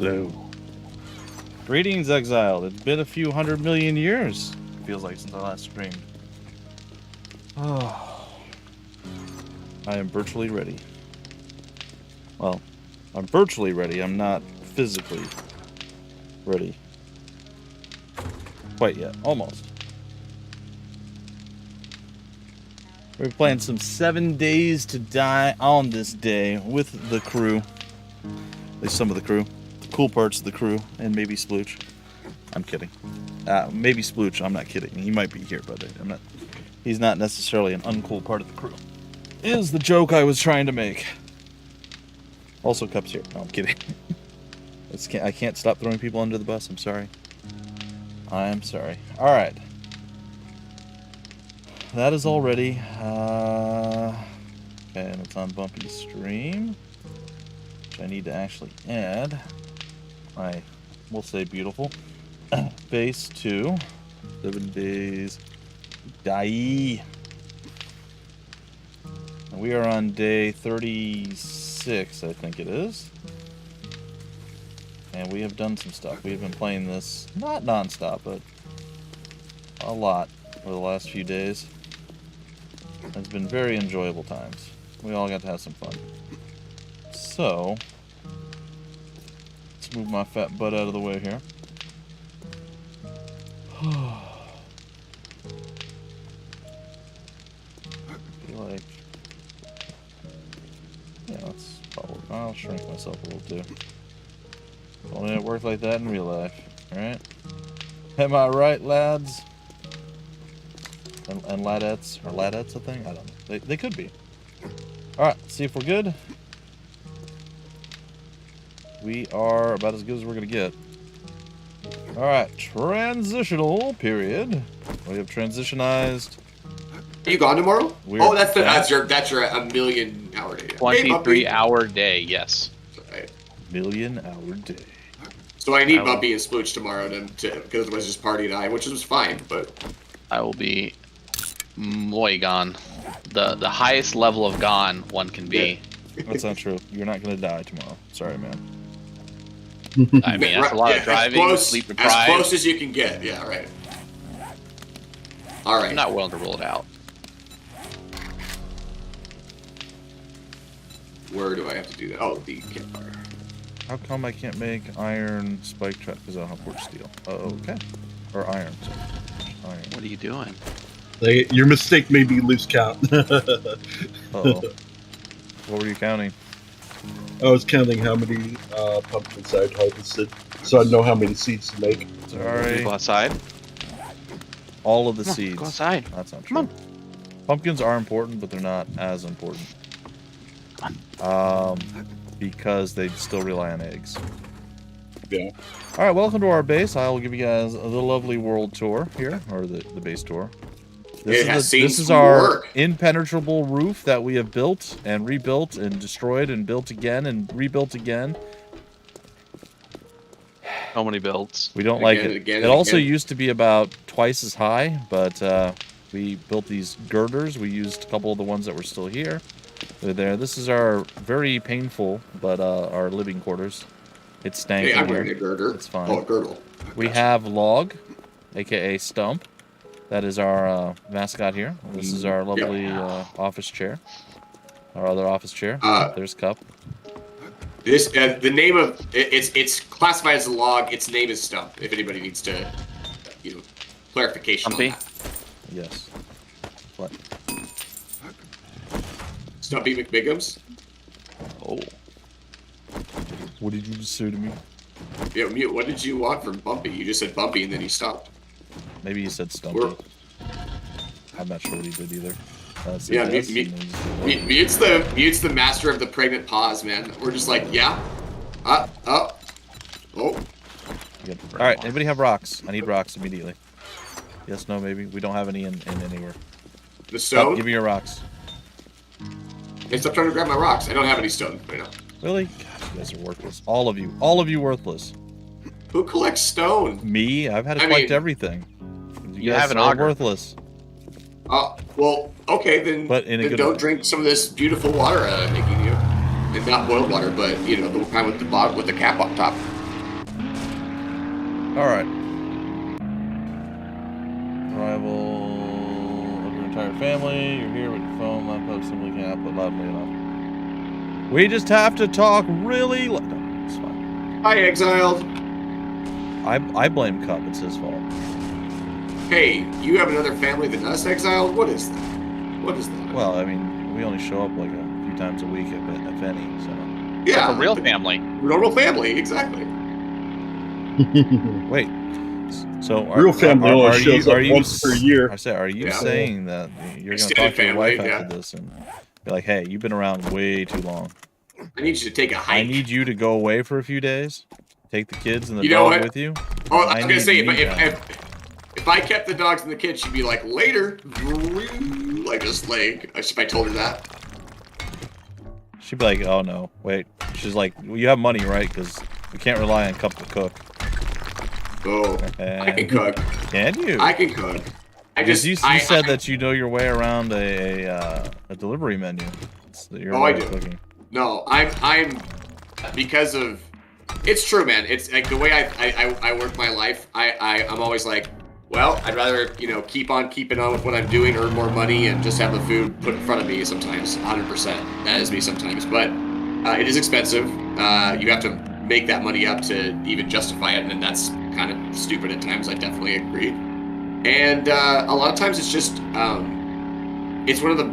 Hello. Greetings, exiled. It's been a few 100 million years. It feels like since I last streamed. Oh. I am virtually ready. Well, I'm virtually ready. I'm not physically ready. Quite yet. Almost. We're playing some 7 Days to Die on this day with the crew. At least some of the crew. The cool parts of the crew. And maybe Splooch. I'm kidding. Maybe Splooch. I'm not kidding. He might be here, but I'm not. He's not necessarily an uncool part of the crew. Is the joke I was trying to make. Also, Cup's here. No, I'm kidding. I can't stop throwing people under the bus. I'm sorry. I'm sorry. Alright. That is all ready. Okay, and it's on Bumpy's stream. Which I need to actually add. We'll say beautiful. Base 2. 7 Days. Die. We are on day 36, I think it is. And we have done some stuff. We've been playing this, not non-stop, but a lot over the last few days. It's been very enjoyable times. We all got to have some fun. So, let's move my fat butt out of the way here. I feel like... Yeah, let's probably... I'll shrink myself a little too. Only it worked like that in real life, right? Am I right, lads? And ladettes? Are ladettes a thing? I don't know. They could be. Alright, see if we're good. We are about as good as we're going to get. Alright, transitional period. We have transitionized. Are you gone tomorrow? Oh, that's your a million hour day. 23-hour day, yes. Right. Million hour day. So I need Bumpy and Splooch tomorrow to because it was just party and I, which was fine, but I will be gone. The highest level of gone one can be. Yeah. That's not true. You're not gonna die tomorrow. Sorry, man. I mean, that's a lot of driving, sleep deprived. As close as you can get, yeah, right. Alright. I'm not willing to rule it out. Where do I have to do that? Oh, the campfire. How come I can't make iron spike trap? Because I don't have forged steel. Oh, okay. Or iron. Iron. What are you doing? Your mistake may be loose count. Uh-oh. What were you counting? I was counting how many pumpkins I'd harvested, so I know how many seeds to make. Sorry. Go outside. All of the seeds. Go outside. That's not true. Come on. Pumpkins are important, but they're not as important. Because they still rely on eggs. Yeah. All right, welcome to our base. I will give you guys the lovely world tour here, or the base tour. This is our impenetrable roof that we have built and rebuilt and destroyed and built again and rebuilt again. How many builds? We don't like it. It also used to be about twice as high, but we built these girders. We used a couple of the ones that were still here. They're there. This is our very painful, but our living quarters. It's stanky. Hey, I'm wearing a girder. It's fine. Oh, a girdle. We have Log, aka Stump. That is our mascot here. This is our lovely office chair. Our other office chair. There's Cup. This the name of it's classified as a log. Its name is Stump. If anybody needs to, clarification. Stumpy? On that. Yes. What? Stumpy McBigums. Oh. What did you just say to me? Yeah, Mute. What did you want from Bumpy? You just said Bumpy and then he stopped. Maybe you said Stumpy. I'm not sure what he did either. Yeah, Mute's the master of the pregnant pause, man. We're just like, yeah, oh. All right, anybody have rocks? I need rocks immediately. Yes, no, maybe. We don't have any in anywhere. The stone? Give me your rocks. Hey, stop trying to grab my rocks. I don't have any stone right now. Really? Gosh, you guys are worthless. All of you worthless. Who collects stone? Me? I've had to collect everything. You have an auger. Worthless. Well, okay, then don't drink some of this beautiful water I'm making you. And not boiled water, but, the kind with the cap on top. All right. Arrival of your entire family. You're here with your phone, laptop, simply can't output loudly enough. We just have to talk really. No, it's fine. Hi, exiled. I blame Cup. It's his fault. Hey, you have another family than us, exiled? What is that? What is that? Well, I mean, we only show up like a few times a week, if any. So. Yeah, Like a real family. Normal family, exactly. Wait. So Real family only shows up you, once per year. I say, are you Yeah. saying that you're going to Extended talk to your family, wife yeah. after this and be like, hey, you've been around way too long. I need you to take a hike. I need you to go away for a few days. Take the kids and the You know dog what? with you. Oh, I was gonna need say me time. if I kept the dogs and the kids, she'd be like later, like just like if I told her that. She'd be like, oh no, wait. She's like, well, you have money, right? Because we can't rely on Cup to cook. Oh, I can cook. Can you? I can cook. Because you said that you know your way around a delivery menu. So you're Oh, I do. cooking. No, I'm because of. It's true, man. It's like the way I work my life. I'm always like, well, I'd rather keep on keeping on with what I'm doing, earn more money, and just have the food put in front of me. Sometimes, 100%. That is me sometimes, but it is expensive. You have to make that money up to even justify it, and that's kind of stupid at times. I definitely agree. And a lot of times it's just it's one of the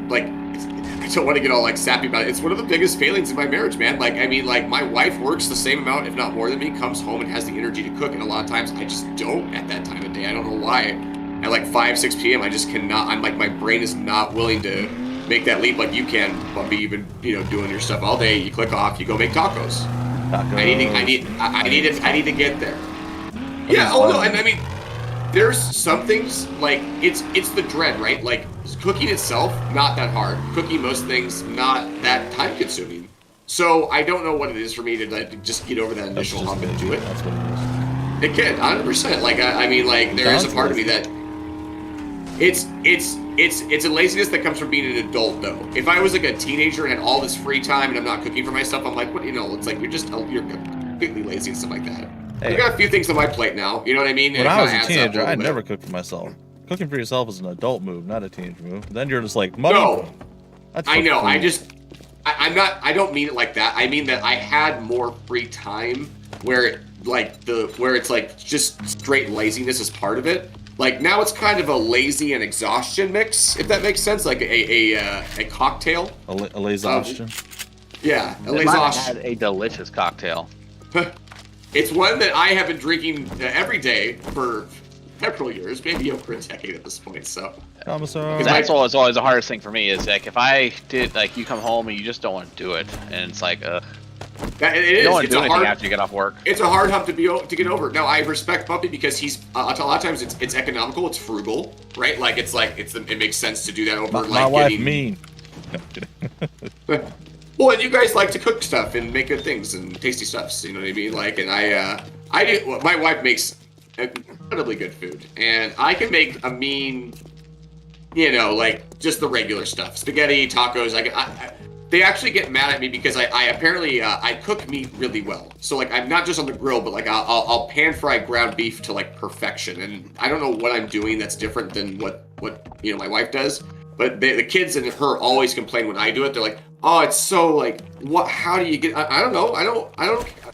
I don't want to get all like sappy about it. It's one of the biggest failings in my marriage, man. Like, I mean, like my wife works the same amount, if not more than me, comes home and has the energy to cook. And a lot of times I just don't at that time of day. I don't know why. At like 5, 6 p.m. I just cannot, I'm like, my brain is not willing to make that leap like you can, Bumpy. You've been, doing your stuff all day. You click off, you go make tacos. I need to get there. Yeah, oh no, and I mean, there's some things, like, it's the dread, right? Like, cooking itself, not that hard. Cooking most things, not that time-consuming. So, I don't know what it is for me to like, just get over that initial hump and do it. That's what it is. It can, 100%. Like, I mean, like, there is a part of me that... It's a laziness that comes from being an adult, though. If I was, like, a teenager and had all this free time and I'm not cooking for myself, I'm like, what, it's like, you're completely lazy and stuff like that. Hey, I've got a few things on my plate now, you know what I mean? When I was a teenager, I never cooked for myself. Cooking for yourself is an adult move, not a teenage move. Then you're just like, money. No, That's I know. food. I don't mean it like that. I mean that I had more free time where it's like just straight laziness is part of it. Like now it's kind of a lazy and exhaustion mix, if that makes sense. Like a cocktail. A laxation. Yeah, a They might have laxation. had a delicious cocktail. It's one that I have been drinking every day for several years, maybe over a decade at this point. So Commissar. That's always the hardest thing for me is like if I did like you come home and you just don't want to do it and it's like it you is. don't want to It's do a anything hard. after you get off work. It's a hard hump to get over. No, I respect Bumpy because he's a lot of times it's economical, it's frugal, right? Like it makes sense to do that over My like wife getting. mean. No, kidding. Well, and you guys like to cook stuff and make good things and tasty stuffs. You know what I mean? Like, and I do. Well, my wife makes incredibly good food, and I can make a mean, like just the regular stuff, spaghetti, tacos. They actually get mad at me because I apparently I cook meat really well. So like I'm not just on the grill, but like I'll pan fry ground beef to like perfection, and I don't know what I'm doing that's different than what my wife does. But the kids and her always complain when I do it. They're like, "Oh, it's so like what? How do you get? I don't know. I don't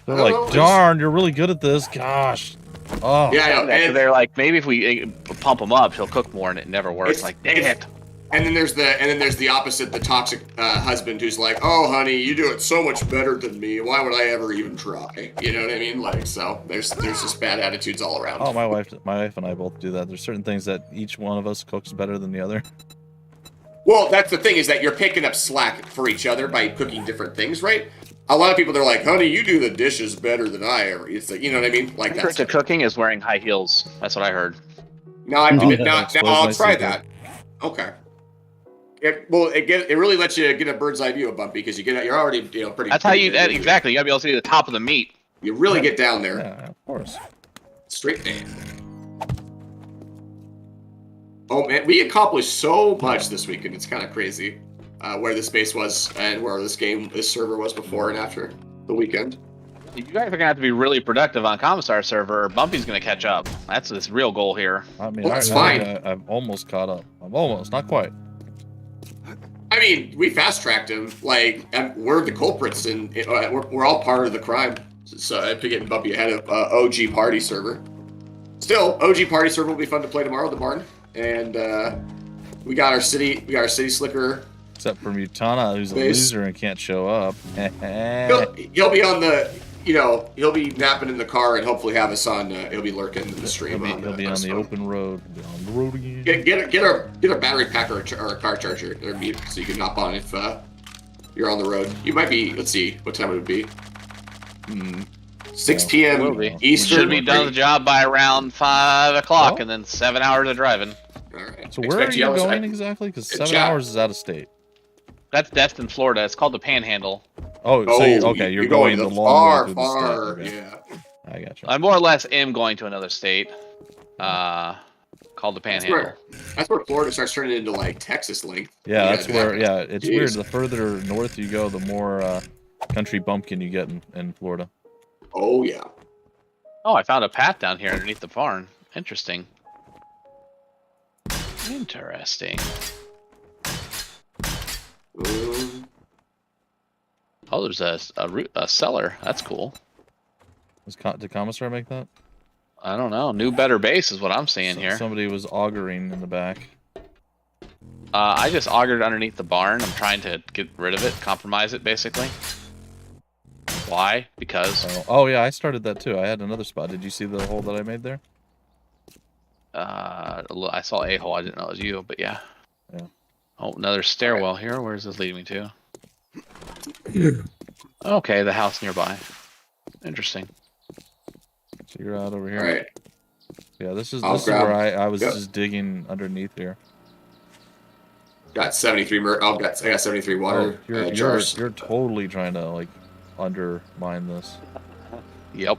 They're know. like, darn, you're really good at this. Gosh. Oh. Yeah, I know. And They're like maybe if we pump them up, she'll cook more, and it never works. Like dang it. And then there's the opposite, the toxic husband who's like, "Oh, honey, you do it so much better than me. Why would I ever even try?" You know what I mean? Like, so there's just bad attitudes all around. Oh, my wife and I both do that. There's certain things that each one of us cooks better than the other. Well, that's the thing is that you're picking up slack for each other by cooking different things, right? A lot of people, they're like, "Honey, you do the dishes better than I ever." It's like, you know what I mean? Like Secret to cooking is wearing high heels. That's what I heard. Now now I'll try that. Okay. It really lets you get a bird's eye view of Bumpy because you're already pretty. That's how you pretty good. exactly. You gotta be able to see the top of the meat. You really get down there. Yeah, of course. Straight down. Oh man, we accomplished so much this weekend. It's kind of crazy where this base was and where this server was before and after the weekend. You guys are gonna have to be really productive on Commissar server, or Bumpy's gonna catch up. That's his real goal here. I mean, Well, that's I've almost caught up. I'm almost, not quite. I mean, we fast tracked him. Like, we're the culprits, and we're all part of the crime. So I'd be getting Bumpy ahead of OG Party server. Still, OG Party server will be fun to play tomorrow, the barn, and we got our city slicker. Except for Mutana, who's a loser and can't show up. He'll be on the, he'll be napping in the car and hopefully have us on. He'll be lurking in the stream. He'll be on the open road. He'll be on the road again. Get a battery pack or a car charger so you can hop on if you're on the road. You might be. Let's see what time it would be. 6 p.m. Eastern. Should be done the job by around 5 o'clock, and then 7 hours of driving. All right. So where are you going exactly? Because 7 hours is out of state. That's in Florida. It's called the Panhandle. Oh, so you're going the long way through far. the state. Yeah. I gotcha. I more or less am going to another state, called the Panhandle. That's where Florida starts turning into like Texas length. Yeah, that's where. Yeah, it's weird. The further north you go, the more country bumpkin you get in Florida. Oh yeah. Oh, I found a path down here underneath the barn. Interesting. Interesting. Oh, there's a cellar. That's cool. Did Commissar make that? I don't know. New, better base is what I'm seeing here. Somebody was auguring in the back. I just augured underneath the barn. I'm trying to get rid of it, compromise it, basically. Why? Because... Oh, yeah, I started that too. I had another spot. Did you see the hole that I made there? I saw a hole. I didn't know it was you, but yeah. Yeah. Oh, another stairwell here. Where's this leading me to? Okay, the house nearby. Interesting. So you're out over here. All right. Yeah, this is where I was just digging underneath here. Got 73 I got 73 water jars. You're totally trying to like undermine this. Yep.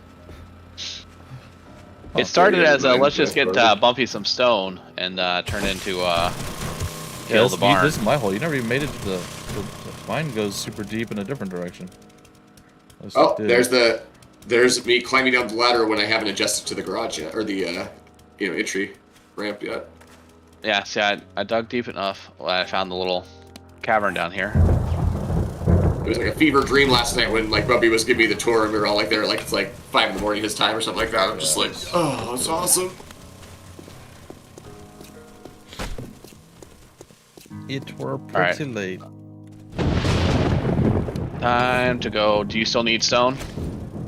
It started as let's just get Bumpy some stone and turn into kill the barn. This is my hole. You never even made it to the mine goes super deep in a different direction. There's me climbing down the ladder when I haven't adjusted to the garage yet, or the entry ramp yet. Yeah, see, I dug deep enough. I found the little cavern down here. It was like a fever dream last night when like Bumpy was giving me the tour and we were all like there, like it's like 5 in the morning his time or something like that. I'm just like, oh, that's awesome. It were pretty late. Time to go. Do you still need stone?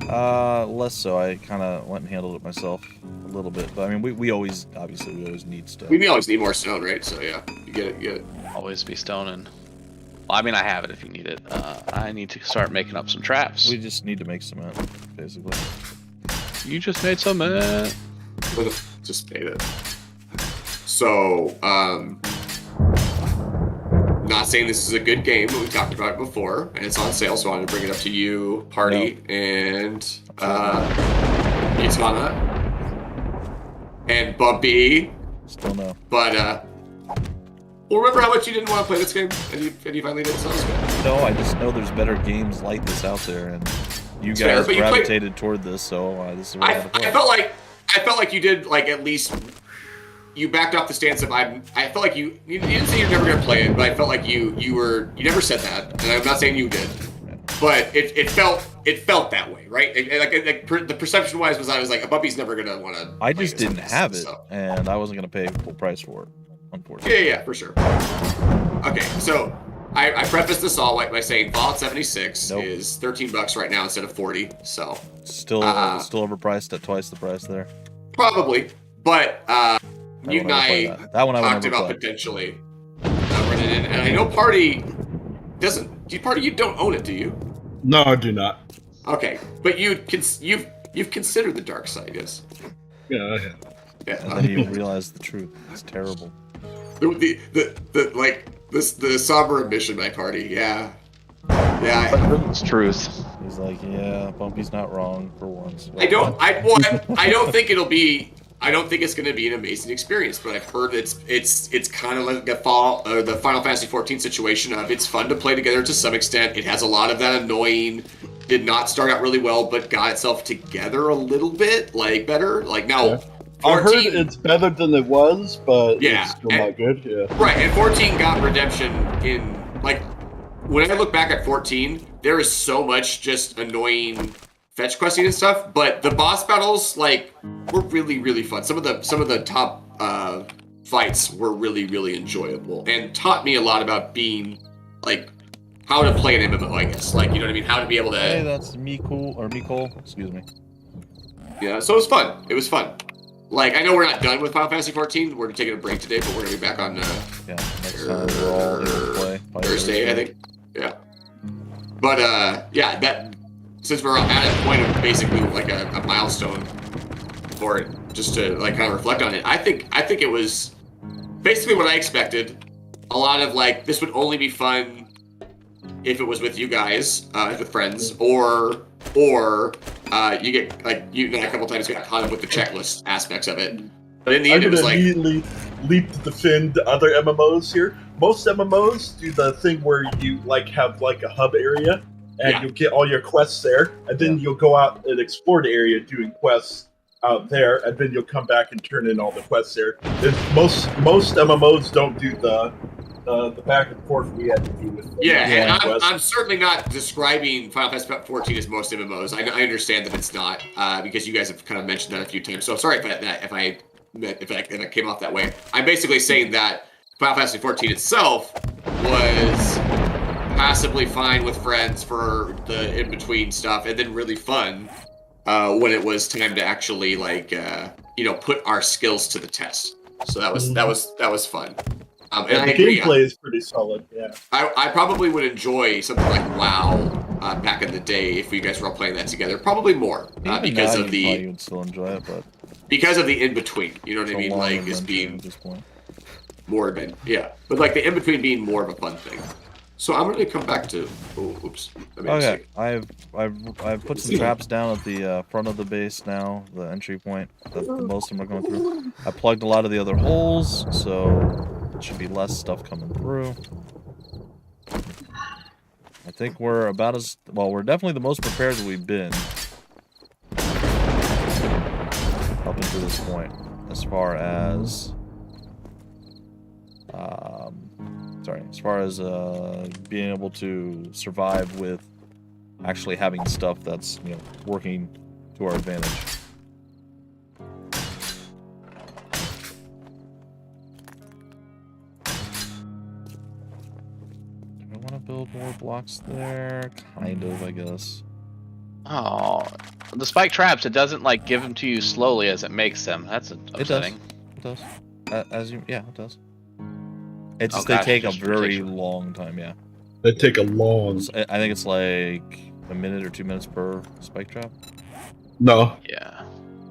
Less so. I kind of went and handled it myself a little bit, but I mean, we always need stone. We always need more stone, right? So yeah, you get it. Always be stoning. Well, I mean, I have it if you need it. I need to start making up some traps. We just need to make cement, basically. You just made cement. Just made it. So, not saying this is a good game, but we talked about it before, and it's on sale, so I wanted to bring it up to you, Party, and Itana, and Bumpy. Still no. But, well, remember how much you didn't want to play this game, and you finally did, so it's good. No, I just know there's better games like this out there, and you guys gravitated toward this, so this is what I felt like you did, like, at least... You backed off the stance of I felt like you didn't say you're never gonna play it, but I felt like you never said that, and I'm not saying you did, but it felt that way, right? The perception wise was I was like, Bumpy's never gonna want to. I just didn't have it, and I wasn't gonna pay full price for it, unfortunately. Yeah, for sure. Okay, so I prefaced this all by saying Fallout 76 is $13 right now instead of 40, so still overpriced at twice the price there. Probably, but. You and I talked about play. potentially running in, and I know Party doesn't. You don't own it, do you? No, I do not. Okay, but you've considered the dark side, yes? Yeah, I have. Yeah. And then you realize the truth. It's terrible. The somber admission by Party. Yeah. It's truth. He's like, yeah, Bumpy's not wrong for once. I don't think it'll be. I don't think it's going to be an amazing experience, but I've heard it's kind of like the Final Fantasy XIV situation of it's fun to play together to some extent. It has a lot of that annoying did not start out really well, but got itself together a little bit, like better. Like now, Yeah. I heard 14, it's better than it was, but Yeah, it's still and- not good. Yeah. right, and 14 got redemption in like when I look back at 14, there is so much just annoying fetch questing and stuff, but the boss battles like were really really fun. Some of the top fights were really really enjoyable and taught me a lot about being like how to play an MMO, I guess. Like, you know what I mean? How to be able to. Hey, that's Mikol. Excuse me. Yeah, so it was fun. It was fun. Like, I know we're not done with Final Fantasy 14. We're taking a break today, but we're gonna be back on Yeah, next time we're all able to play. Thursday, I think. Yeah. But yeah, that since we're at a point of basically like a milestone for it, just to like kind of reflect on it. I think it was basically what I expected. A lot of like this would only be fun if it was with you guys, with friends, or you get like you and I a couple times got caught up with the checklist aspects of it. But in the end, it I'm was gonna like immediately leap to defend other MMOs here. Most MMOs do the thing where you like have like a hub area, and Yeah. you'll get all your quests there, and then you'll go out and explore the area doing quests out there, and then you'll come back and turn in all the quests there. Most MMOs don't do the back and forth we had to do with. and quests. I'm certainly not describing Final Fantasy 14 as most MMOs. I understand that it's not because you guys have kind of mentioned that a few times. So sorry if I came off that way. I'm basically saying that Final Fantasy 14 itself was passably fine with friends for the in-between stuff, and then really fun when it was time to actually like put our skills to the test. So that was fun. And I the agree. gameplay is pretty solid. Yeah. I probably would enjoy something like WoW back in the day if you guys were all playing that together. Probably more because of you would still enjoy it, but in between. You know what I mean? Like as being at this point. more of but like the in between being more of a fun thing. So I'm going to come back to. Oh, oops. I made a Okay, mistake. I've put some traps down at the front of the base now, the entry point that most of them are going through. I plugged a lot of the other holes, so it should be less stuff coming through. I think we're about as well. We're definitely the most prepared that we've been up until this point, as far as being able to survive with actually having stuff that's working to our advantage. Do I want to build more blocks there? Kind of, I guess. Oh, the spike traps, it doesn't like give them to you slowly as it makes them. That's upsetting. It does. It does. It's just gosh, they take a just very ridiculous. long time, yeah. They take a long. I think it's like a minute or 2 minutes per spike trap. No, Yeah.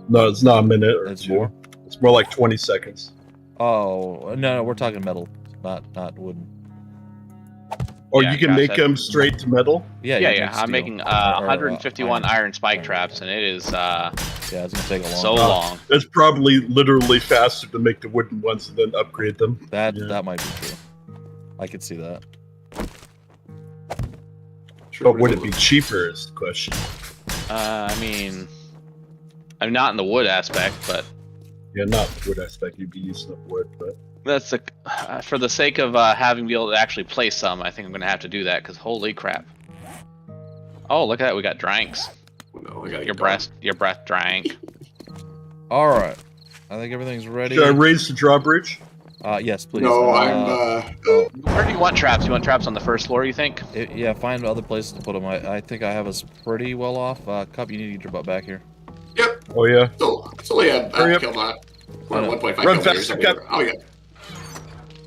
no, it's not a minute or It's two. more? It's more like 20 seconds. Oh, no, we're talking metal, not wooden. Or Yeah, you can gosh, make that- them straight to metal. Yeah, Yeah, you yeah. can I'm steel. making Or, 151 iron spike traps, and it is Yeah, it's gonna take a long so time. long. It's probably literally faster to make the wooden ones and then upgrade them. That Yeah. might be true. I could see that. But would it be cheaper is the question. I mean, I'm not in the wood aspect, but Yeah, not the wood aspect. You'd be using up wood, but that's for the sake of having to be able to actually play some. I think I'm gonna have to do that because holy crap! Oh, look at that, we got dranks. No, I gotta Your get going. breath drank. All right, I think everything's ready. should I raise the drawbridge? Yes, please. No, Where do you want traps? You want traps on the first floor? You think? Yeah, find other places to put them. I think I have us pretty well off. Cup, you need to get your butt back here. Yep. Oh yeah. So it's only a Hurry up. kill mod. Or I know. 1.5 Run kilometers. faster, Cap. Oh yeah.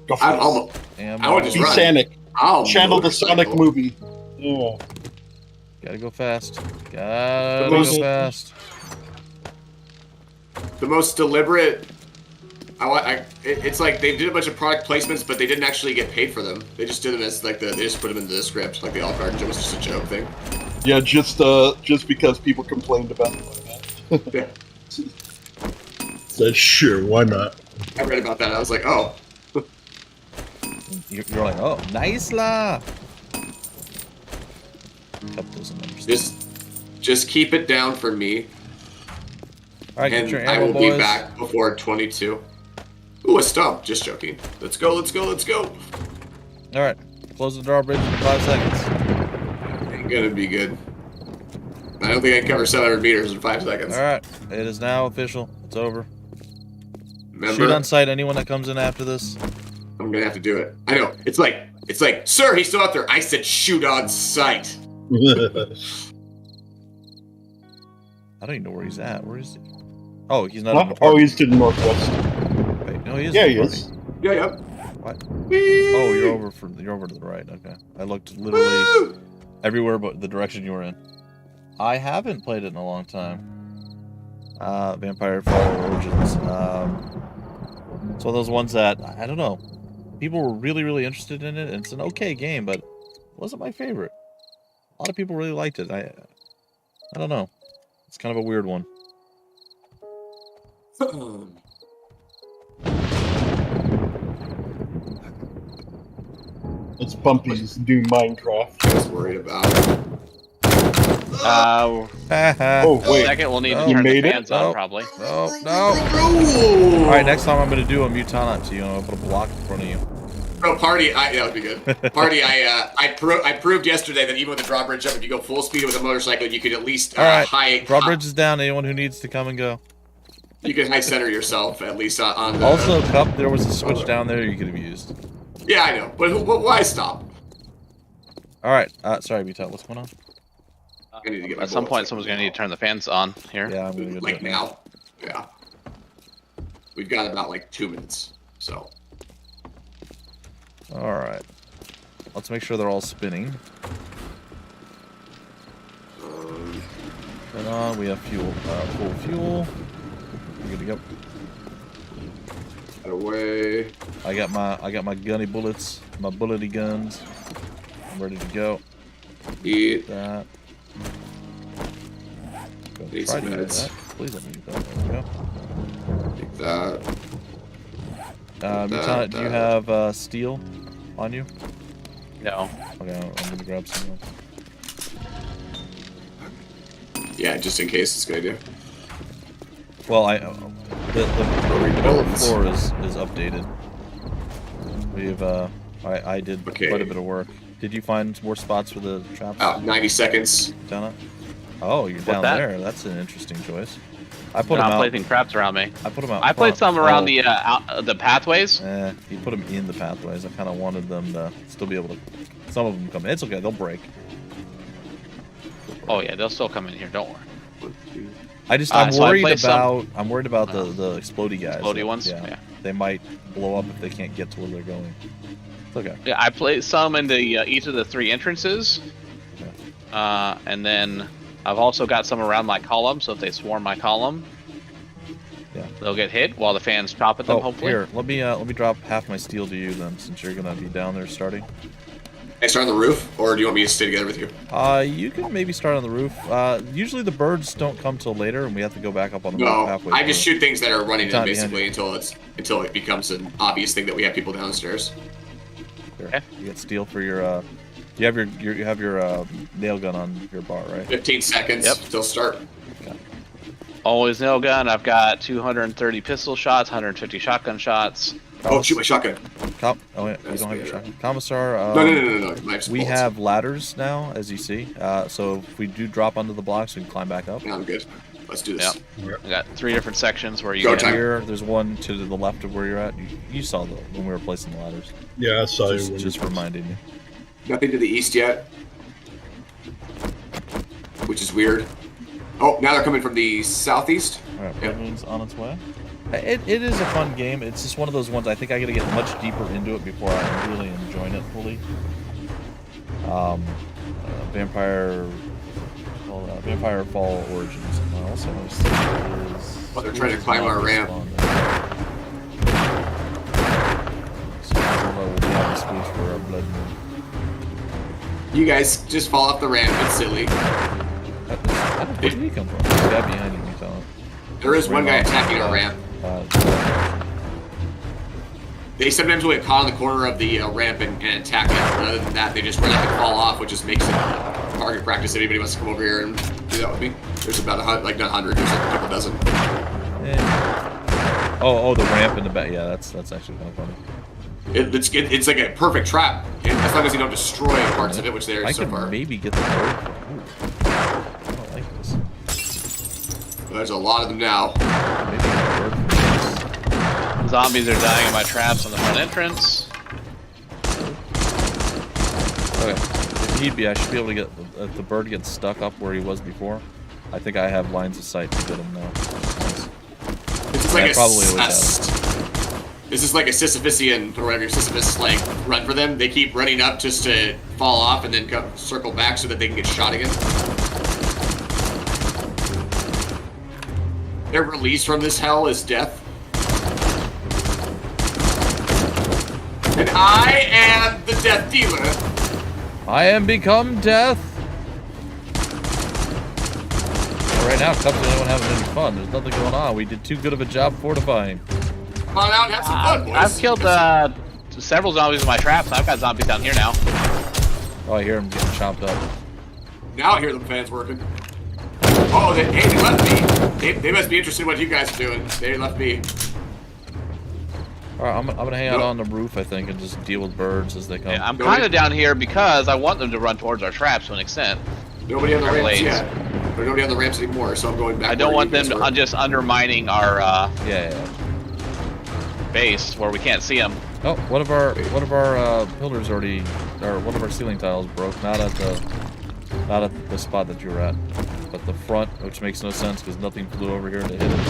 Go for I'm it. almost. And I would just Be run. Sonic. I'll Channel the motorcycle. Sonic movie. Yeah. gotta go fast. Gotta most- go fast. The most deliberate. It's like they did a bunch of product placements, but they didn't actually get paid for them. They just did them as like they just put them into the script, like the Olive Garden. It was just a joke thing. Yeah, just because people complained about it. Yeah. Said sure, why not? I read about that. I was like, oh, You're like, oh, nice la. Cup doesn't understand. just Just keep it down for me. All right, get And your I ammo, will boys. be back before 22. Ooh, a stump. Just joking. Let's go, let's go, let's go. All right, close the drawbridge in 5 seconds. Ain't gonna be good. I don't think I can cover 700 meters in 5 seconds. All right, it is now official. It's over. Remember, Shoot on sight anyone that comes in after this. I'm gonna have to do it. I know. It's like, sir, he's still out there. I said shoot on sight. I don't even know where he's at. Where is he? Oh, he's not. Huh? in the park. Oh, he's to the northwest. Wait, no, he is. Yeah, in he the is. park. Yeah, yeah. What? Whee! Oh, you're over to the right. Okay, I looked literally Woo! everywhere but the direction you were in. I haven't played it in a long time. Vampire Fall Origins. It's one of those ones that I don't know. People were really interested in it, and it's an okay game, but it wasn't my favorite. A lot of people really liked it. I don't know. It's kind of a weird one. It's Bumpy's new Minecraft. I was worried about. Oh, wait. Second, we'll need Oh, to you turn the made it? fans on, Oh. probably. No. Ooh. All right, next time I'm gonna do a Mutant to you, and I'll put a block in front of you. Oh, party! Yeah, that would be good. Party! I proved yesterday that even with the drawbridge up, if you go full speed with a motorcycle, you could at least All right, high. drawbridge is down. Anyone who needs to come and go. You can high center yourself at least on the. Also, Cup, there was a switch down there you could have used. Yeah, I know, but why stop? All right, sorry, Mutant. What's going on? I need to get my At some bullets point, up. someone's going to need to turn the fans on here. Yeah, I'm gonna go do Like it now. Yeah. We've got about like 2 minutes, so. All right. Let's make sure they're all spinning. Turn on. We have fuel. Full fuel. We're good to go. Get away. I got my gunny bullets. My bullety guns. I'm ready to go. Eat. That. Go Need try some to do meds. that. Please let me do that. There we Take that. go. Mutant, do you have steel on you? No. Okay, I'm gonna grab some. Yeah, just in case it's a good idea. Well, the rebuild floor is updated. We've I did Okay. quite a bit of work. Did you find more spots for the traps? Oh, 90 seconds. Down it? Oh, you're down that? there. That's an interesting choice. I put No, them I'm out. placing traps around me. I put them out. I placed front. some around Oh, the pathways. You put them in the pathways. I kind of wanted them to still be able to. Some of them come in. It's okay. They'll break. Oh yeah, they'll still come in here. Don't worry. I'm so I worried placed about. some- I'm worried about the explodey guys. Explodey ones? Yeah. Yeah. They might blow up if they can't get to where they're going. It's okay. Yeah, I placed some in the each of the 3 entrances. And then I've also got some around my column, so if they swarm my column, Yeah. they'll get hit while the fans pop at them. Oh, hopefully. here. Let me drop half my steel to you then, since you're gonna be down there starting. Can I start on the roof, or do you want me to stay together with you? You can maybe start on the roof. Usually the birds don't come till later, and we have to go back up on the roof No, halfway. I just through. shoot things that are running in Time basically until it becomes an obvious thing that we have people downstairs. Here. Okay. You get steel for your. You have your nail gun on your bar, right? 15 seconds. Yep. Till start. Always nail gun. I've got 230 pistol shots, 150 shotgun shots. Oh, shoot my shotgun. Oh yeah, you That's don't have your better. shotgun. Commissar. No. My We bullets. have ladders now, as you see. So if we do drop onto the blocks, we can climb back up. No, I'm good. Let's do this. I got 3 different sections where you Go can. time. Here, there's one to the left of where you're at. You saw when we were placing the ladders. Yeah, I saw you. Just reminding you. Nothing to the east yet. Which is weird. Oh, now they're coming from the southeast. All right, Yep. Blood Moon's on its way. It is a fun game. It's just one of those ones. I think I got to get much deeper into it before I'm really enjoying it fully. Vampire Fall Origins. I also want to see is. Oh, they're trying to climb our ramp. So we'll be having speech for our Blood Moon. You guys just fall off the ramp. It's silly. Where did he come from? There's a guy behind you, you tell him. There is one guy attacking our ramp. They sometimes will get caught on the corner of the ramp and attack it. But other than that, they just run up and fall off, which just makes it target practice if anybody wants to come over here and Do that with me. There's about 100, like not 100, there's like a couple dozen. Yeah. Oh, the ramp in the back. Yeah, that's actually kind of funny. It's like a perfect trap, as long as you don't destroy parts of it, which there I is so could far. maybe get the bird. Ooh. I don't like this. There's a lot of them now. Maybe get the bird. Zombies are dying in my traps on the front entrance. Okay. If need be, I should be able to get if the bird gets stuck up where he was before. I think I have lines of sight to get him now. This is like I probably always This is like a Sisyphusian, or whatever, Sisyphus, like, run for them. They keep running up just to fall off and then circle back so that they can get shot again. Their release from this hell is death. And I am the death dealer. I am become death. Right now, Cup's the only one having any fun. There's nothing going on. We did too good of a job fortifying. Come on out and have some fun, boys. I've killed several zombies in my traps. I've got zombies down here now. Oh, I hear him getting chopped up. Now I hear the fans working. Oh, they left me. They must be interested in what you guys are doing. They left me. All right, I'm gonna hang out on the roof, I think, and just deal with birds as they come. Yeah, I'm kind of down here because I want them to run towards our traps to an extent. Nobody on the ramps Blades. yet. There's nobody on the ramps anymore, so I'm going back. I don't where want you them guys to were. just undermining our Yeah. base where we can't see them. Oh, one of our pillars already, or one of our ceiling tiles broke. Not at the spot that you were at, but the front, which makes no sense because nothing flew over here to hit it.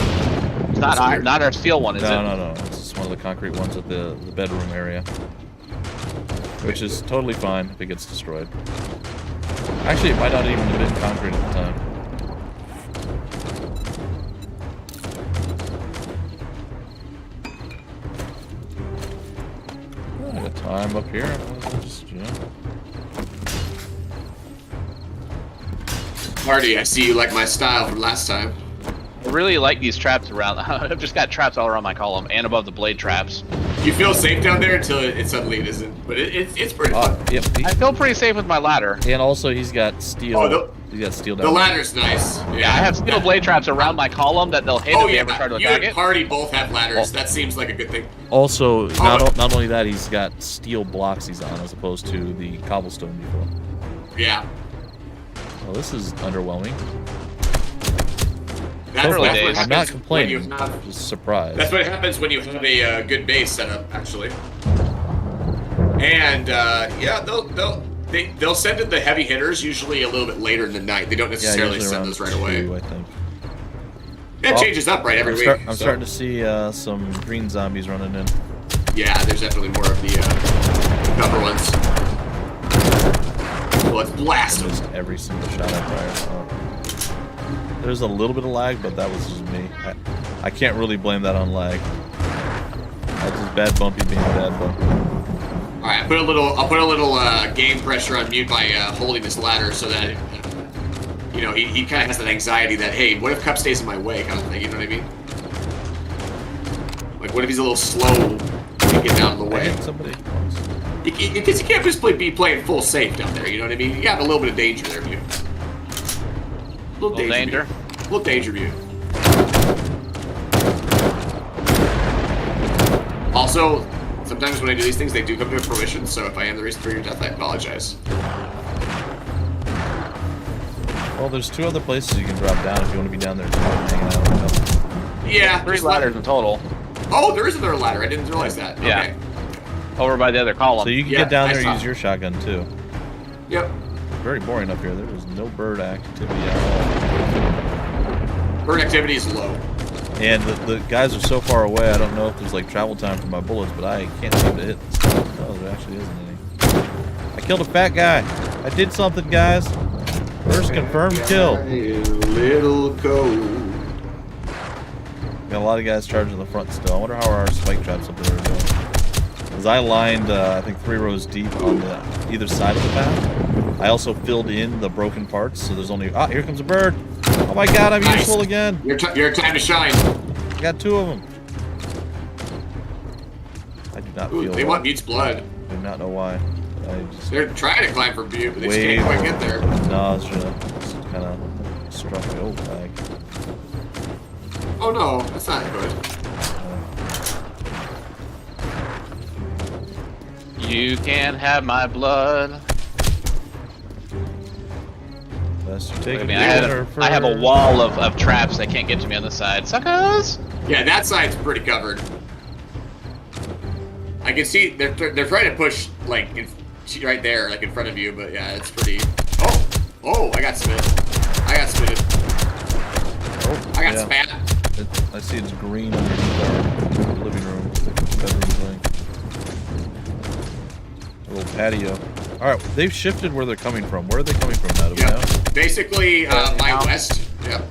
It's not our steel one, is it? No. It's just one of the concrete ones at the bedroom area, which is totally fine if it gets destroyed. Actually, it might not even have been concrete at the time. I got time up here. Just, you know. Marty, I see you like my style from last time. I really like these traps around. I've just got traps all around my column and above the blade traps. You feel safe down there until it suddenly it isn't, but it's pretty fun. Yep. I feel pretty safe with my ladder. And also, he's got steel. Oh, he's got steel The down. ladder's nice. Yeah, I have steel blade traps around my column that they'll hit Oh if they yeah, ever try to you attack and it. Party both have ladders. Oh. That seems like a good thing. Also, Oh. not only that, he's got steel blocks he's on as opposed to the cobblestone before. Yeah. Well, this is underwhelming. That's Early what days. I'm not happens when complaining. you have. Just surprised. That's what happens when you have a good base set up, actually. And yeah, they'll send in the heavy hitters usually a little bit later in the night. They don't necessarily usually send around those right away. 2, I think. It Oh, changes up right every week. I'm so. starting to see some green zombies running in. Yeah, there's definitely more of the cover ones. Well, let's blast them. Missed every single shot I fired. So. There's a little bit of lag, but that was just me. I can't really blame that on lag. That's just bad bumpy being bad bumpy. All right, I'll put a little game pressure on mute by holding this ladder so that you know he kind of has that anxiety that, hey, what if Cup stays in my way, kind of thing. You know what I mean? Like, what if he's a little slow to get down of the I way? hit somebody. Because you can't just be playing full safe down there. You know what I mean? You got a little bit of danger there, view. Little danger. view. Little danger view. Also, sometimes when I do these things, they do come to fruition. So if I am the reason for your death, I apologize. Well, there's 2 other places you can drop down if you want to be down there hanging out. Yeah, 3 just ladders in total. Oh, there is another ladder. I didn't realize that. Yeah. Okay. Over by the other column. So you can Yeah, get down I there saw. and use your shotgun too. Yep. Very boring up here. There was no bird activity at Bird activity is low. all. And the guys are so far away, I don't know if there's like travel time for my bullets, but I can't seem to hit. Oh, there actually isn't any. I killed a fat guy. I did something, guys. First confirmed kill. A little cold. Got a lot of guys charging the front still. I wonder how our spike traps up there are doing. Because I lined, I think 3 rows deep on either side of the path. I also filled in the broken parts, so there's only... Ah, here comes a bird! Oh my god, I'm Nice. useful again! Your time to shine. I got 2 of them. I do not Ooh, feel they want Mute's blood. I do not know why. I just... They're trying to climb for Butte, but they just Wave. can't quite get there. No, it's just kind of... Struck my old bag. Oh no, that's not good. You can't have my blood. Best you take I a mean, dinner I have a first. wall of traps that can't get to me on the side. Suckers! Yeah, that side's pretty covered. I can see they're trying to push like right there, like in front of you, but yeah, it's pretty. Oh, I got spit. I got spitted. Oh, I got yeah. spat. I see it's green underneath our living room, bedroom thing. A little patio. Alright, they've shifted where they're coming from. Where are they coming from now? Do we know? Basically, my now. west. Yep.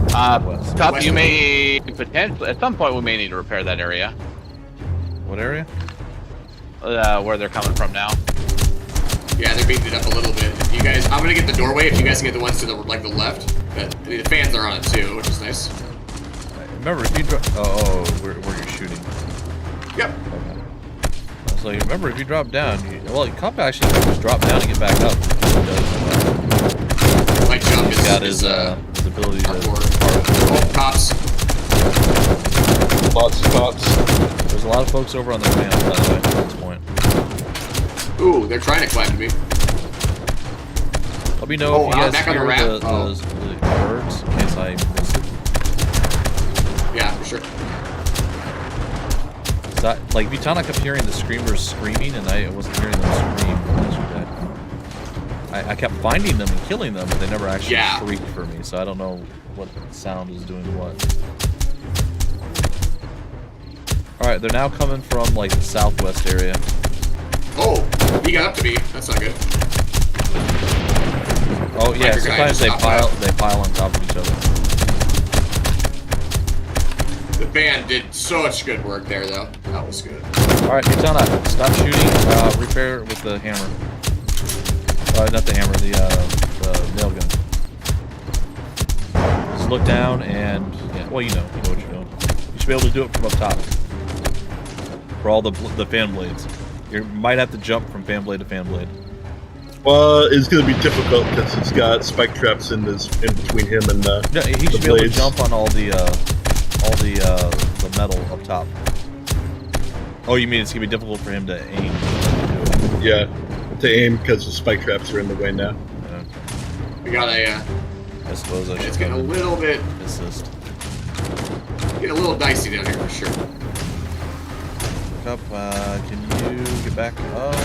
Top, West you of may potentially at some point we may need to repair that area. What area? Where they're coming from now. Yeah, they're beating it up a little bit. If you guys, I'm gonna get the doorway. If you guys can get the ones to the the left, but I mean, the fans are on it too, which is nice. Remember, if you drop... Oh, where you're shooting. Yep. Okay. So you remember, if you drop down, well, Cup actually can just drop down and get back up. My jump He's got his ability to... Oh, cops. Lots of cops. There's a lot of folks over on the ramp, by the way, at this point. Ooh, they're trying to climb to me. Let me know if you guys back on the hear ramp. the birds, in case I miss it. Yeah, for sure. Like, Vitana kept hearing the screamers screaming, and I wasn't hearing them scream yesterday. I kept finding them and killing them, but they never actually shrieked for me, so I don't know what sound is doing what. Alright, they're now coming from, like, the southwest area. Oh, he got up to me. That's not good. Oh, yeah, Like, sometimes they pile on top of each other. The band did such good work there, though. That was good. Alright, Vitana, stop shooting, repair with the hammer. Not the hammer, the nail gun. Just look down and, yeah, well, you know what you're doing. You should be able to do it from up top. For all the fan blades. You might have to jump from fan blade to fan blade. Well, it's going to be difficult because it's got spike traps in between him and No, he the should be able to blades. jump on all the metal up top. Oh, you mean it's gonna be difficult for him to aim? Yeah, to aim because the spike traps are in the way now. Yeah. We got a. I suppose I should. It's getting a little bit. assist. Getting a little dicey down here for sure. Cup, can you get back up?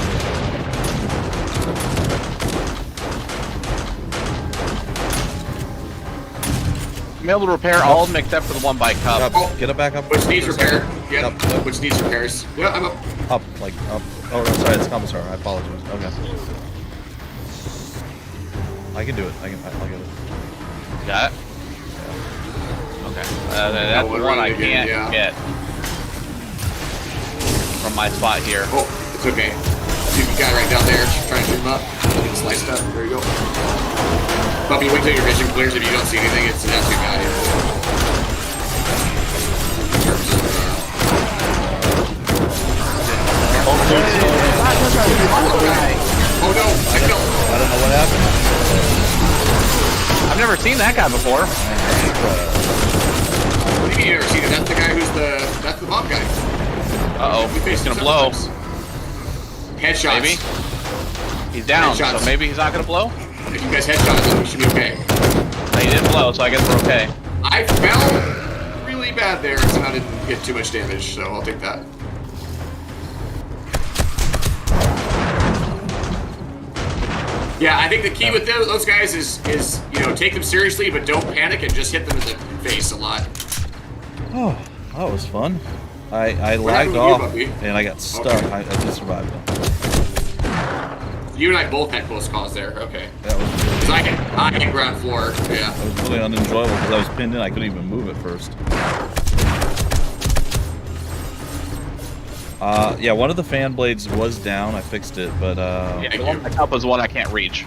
I'm able to repair all of them except for the one by Cup. Cup, get it back up. Which needs repair. Yep. Up. Which needs repairs. Yeah, I'm up. Up, like up. Oh no, sorry, it's commissar. I apologize. Okay. I can do it. I'll get it. Got it? Okay. That's the one I can't get from my spot here. Oh, it's okay. Dude, you got it right down there. Trying to shoot him up. Get sliced up. There you go. Puppy, wait till your vision clears. If you don't see anything, it's that's your guy. Oh no, I fell. I don't know what happened. I've never seen that guy before. What do you mean you never seen it? That's the guy that's the mob guy. Uh-oh, We he's faced gonna him blow. several times. Headshots. Maybe. He's down, Headshots. so maybe he's not gonna blow? If you guys headshot him, then we should be okay. He didn't blow, so I guess we're okay. I fell really bad there, so I didn't get too much damage, so I'll take that. Yeah, I think the key with those guys is take them seriously, but don't panic and just hit them in the face a lot. Oh, that was fun. I What lagged happened with you, off Bucky? and I got stuck. Okay. I just survived though. You and I both had close calls there. Okay. That was really, 'Cause I hit ground floor. Yeah. that was really unenjoyable because I was pinned in. I couldn't even move at first. Yeah, one of the fan blades was down. I fixed it, but Yeah, the one by Cup was one I can't reach.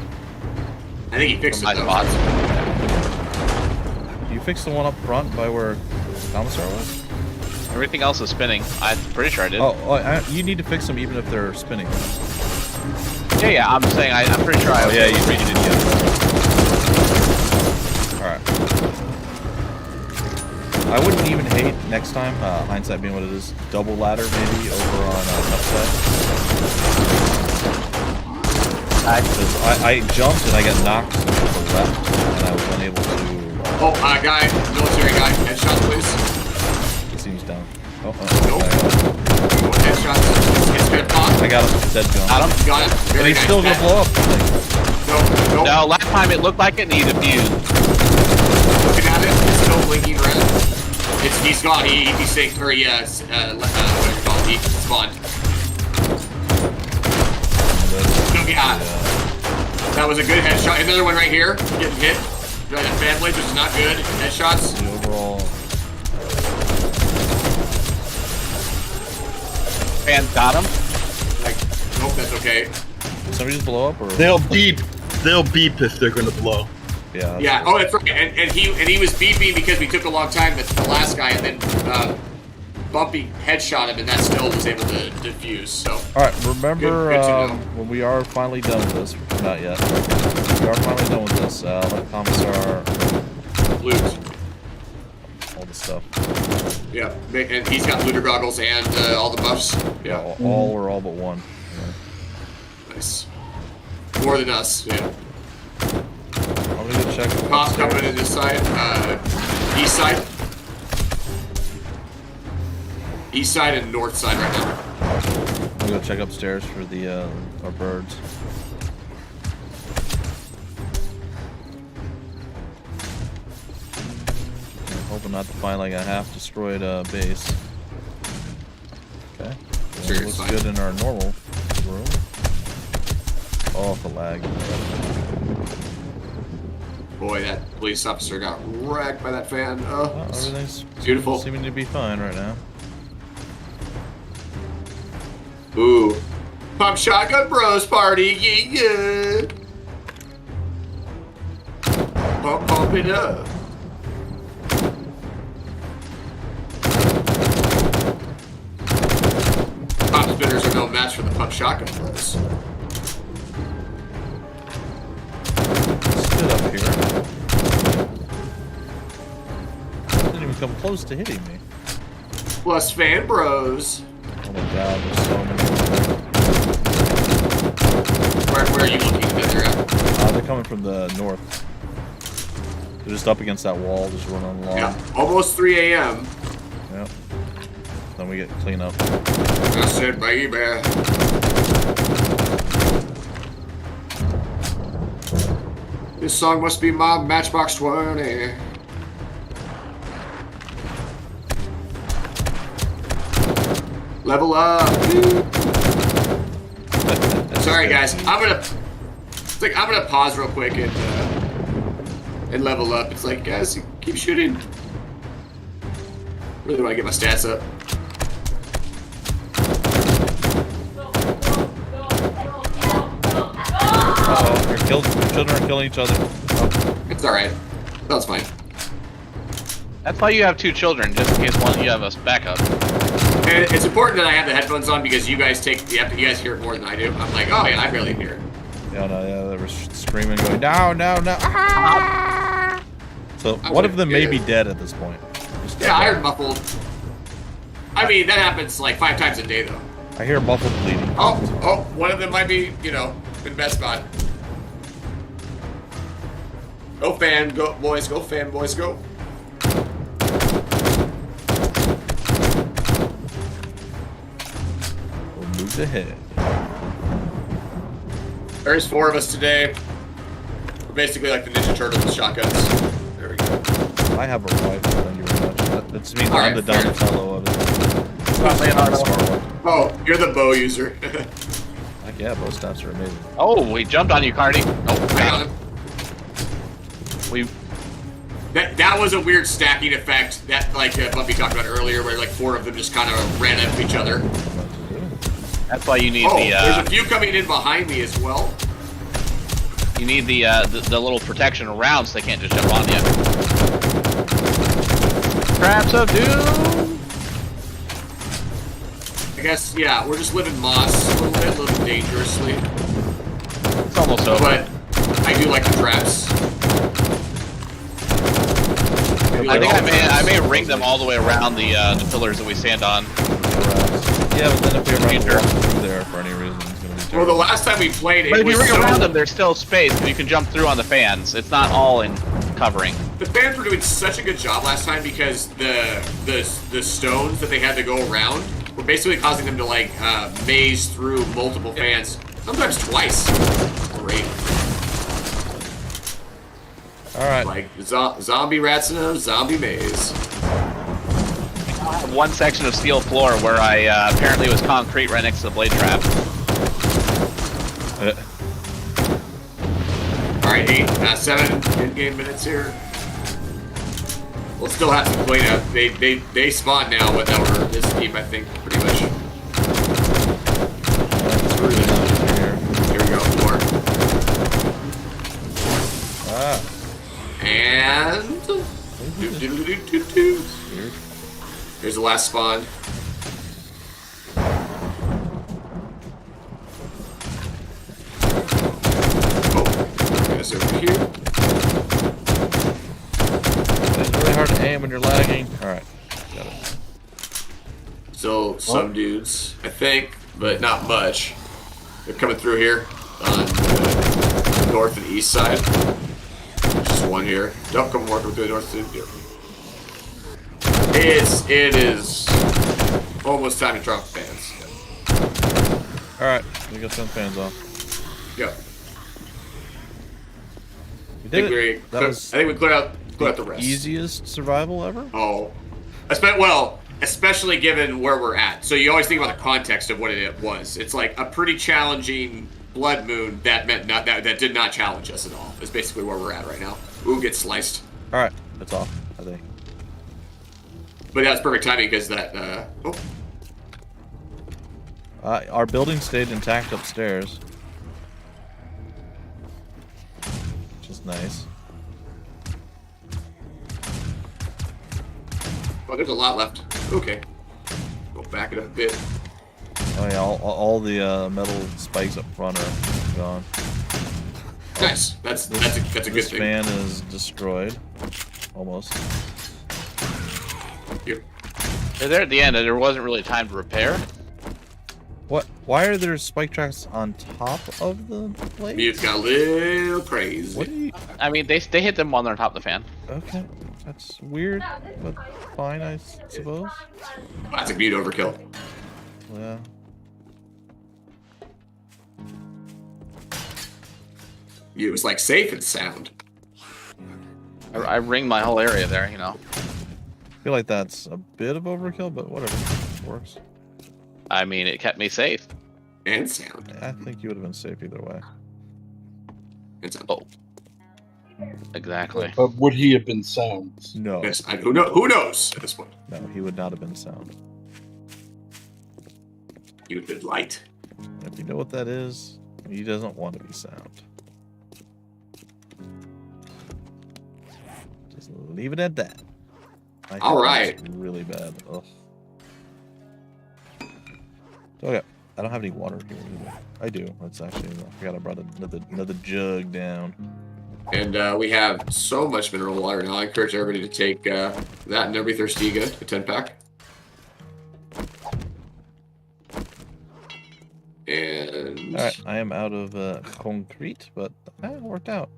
I think he fixed From it my though. spot. you fixed the one up front by where the commissar was. Everything else is spinning. I'm pretty sure I did. You need to fix them even if they're spinning. Yeah, I'm saying I'm pretty sure I Oh yeah, you did. Yeah. I wouldn't even hate next time, hindsight being what it is, double ladder maybe over on upside. Because I jumped and I got knocked to the left and I was unable to... Oh, guy, military guy, headshot please. It seems down. Nope. Headshots. It's gonna pop. I got him. Dead jump. Got him. Got it. And Very he's nice. still gonna blow up. Nope. No, last time it looked like it needed a fuse. Looking at it, it's still blinking red. He's gone. He synced, or whatever you call it, he spawned. No, yeah. That was a good headshot. Another one right here, getting hit. Right at fan blade, which is not good. Headshots. The overall... Fans got him. Like, nope, that's okay. Did somebody just blow up or... They'll beep. They'll beep if they're gonna blow. Yeah. Yeah. Oh, that's right. And he was beeping because we took a long time. That's the last guy, and then Bumpy headshot him, and that still was able to defuse. So. All right. Remember Good to know. when we are finally done with this? Not yet. We are finally done with this. Let Commissar Loot. all the stuff. Yeah. And he's got looter goggles and all the buffs. Yeah. All or all but one. Nice. More than us. Yeah. I'm gonna go check. Cops coming in this side. East side. East side and north side right now. I'm gonna go check upstairs for the our birds. I'm hoping not to find like a half destroyed base. Okay. Sure, It it's looks fine. good in our normal room. Oh, the lag. Boy, that police officer got wrecked by that fan. Oh, Everything's beautiful. seeming to be fine right now. Ooh. Pump shotgun bros party, yeah, yeah. Pump it up. Pop spinners are no match for the pump shotgun bros. Stood up here. Didn't even come close to hitting me. Plus fan bros. Oh my god, there's so many. Where are you looking that they're at? They're coming from the north. They're just up against that wall, just running along. Yeah, almost 3 a.m. Yep. Then we get clean up. That's it, baby. This song must be my Matchbox 20. Level up. Sorry guys, I'm gonna pause real quick and level up. It's like, guys, keep shooting. Really want to get my stats up. Uh-oh, your children are killing each other. Oh, It's alright. That's fine. That's why you have 2 children, just in case one you have a backup. And it's important that I have the headphones on because you guys you guys hear it more than I do. I'm like, oh yeah, I barely hear it. yeah, no, yeah, they were screaming, going, no, no, no. Ah! So I was one like, of them may yeah. be dead at this point. Just Yeah, I heard muffled. I mean, that happens like 5 times a day though. I hear muffled bleeding. Oh, one of them might be, in bed spot. Go fan, go boys, go fan, boys, go. We'll move ahead. There's 4 of us today. We're basically like the Ninja Turtles with shotguns. There we go. I have a rifle, thank you very much. That means I'm Alright, the fair. dumb fellow of it. I'm the smart one. Oh, you're the bow user. Like, yeah, bow stats are amazing. Oh, we jumped on you, Cardi. Oh, I got him. We That was a weird stacking effect that Bumpy talked about earlier, where like 4 of them just kind of ran into each other. That's why you need There's a few coming in behind me as well. you need the little protection around so they can't just jump on you. Traps of doom. I guess, yeah, we're just living moss a little bit, living dangerously. It's almost over. But I do like the traps. be I like, think I may ring them all the way around the pillars that we stand on. Yeah, but then if we ever walk through there for any reason, it's gonna be well, terrible. the last time we played, But it if you was ring so... around them, there's still space, because you can jump through on the fans. It's not all in covering. The fans were doing such a good job last time because the stones that they had to go around were basically causing them to like maze through multiple fans, sometimes twice. Great. All right. Like zombie rats in a zombie maze. One section of steel floor where I apparently was concrete right next to the blade trap. All right, 7 in-game minutes here. We'll still have some cleanup. They spawn now, but now we're this deep, I think, pretty much. Here we go, more. And here's the last spawn. Guys over here. It's really hard to aim when you're lagging. All right, got it. So some dudes, I think, but not much. They're coming through here on the north and east side. Just one here. Don't come working through the north and here. It is almost time to drop fans. All right, we got some fans off. Go. We I did think, it. That was I think we cleared out the rest. easiest survival ever. Oh, especially given where we're at. So you always think about the context of what it was. It's like a pretty challenging blood moon that did not challenge us at all. Is basically where we're at right now. Ooh, get sliced. All right, it's off. I think. But that's perfect timing because that. Our building stayed intact upstairs, which is nice. Oh, there's a lot left. Okay. We'll back it up a bit. Oh yeah, all the metal spikes up front are gone. Nice. That's a good This thing. fan is destroyed, almost. Here. They're there at the end, and there wasn't really time to repair. What? Why are there spike tracks on top of the blade? Mute got a little crazy. What do you? I mean, they hit them while they're on top of the fan. Okay, that's weird, but fine, I suppose. Classic mute overkill. Yeah. It was like safe and sound. I ring my whole area there, you know. I feel like that's a bit of overkill, but whatever, works. I mean, it kept me safe. And sound. I think you would have been safe either way. And sound. Oh. Exactly. But would he have been sound? No, Yes, who knows at this point? no, he would not have been sound. You would have been light. If you know what that is, he doesn't want to be sound. Just leave it at that. I All think right. that's really bad. Ugh. Okay, I don't have any water here either. I do. That's actually. I forgot I brought another jug down. And we have so much mineral water now. I encourage everybody to take that and Never Be Thirsty again, a 10-pack. And All right, I am out of concrete, but it worked out.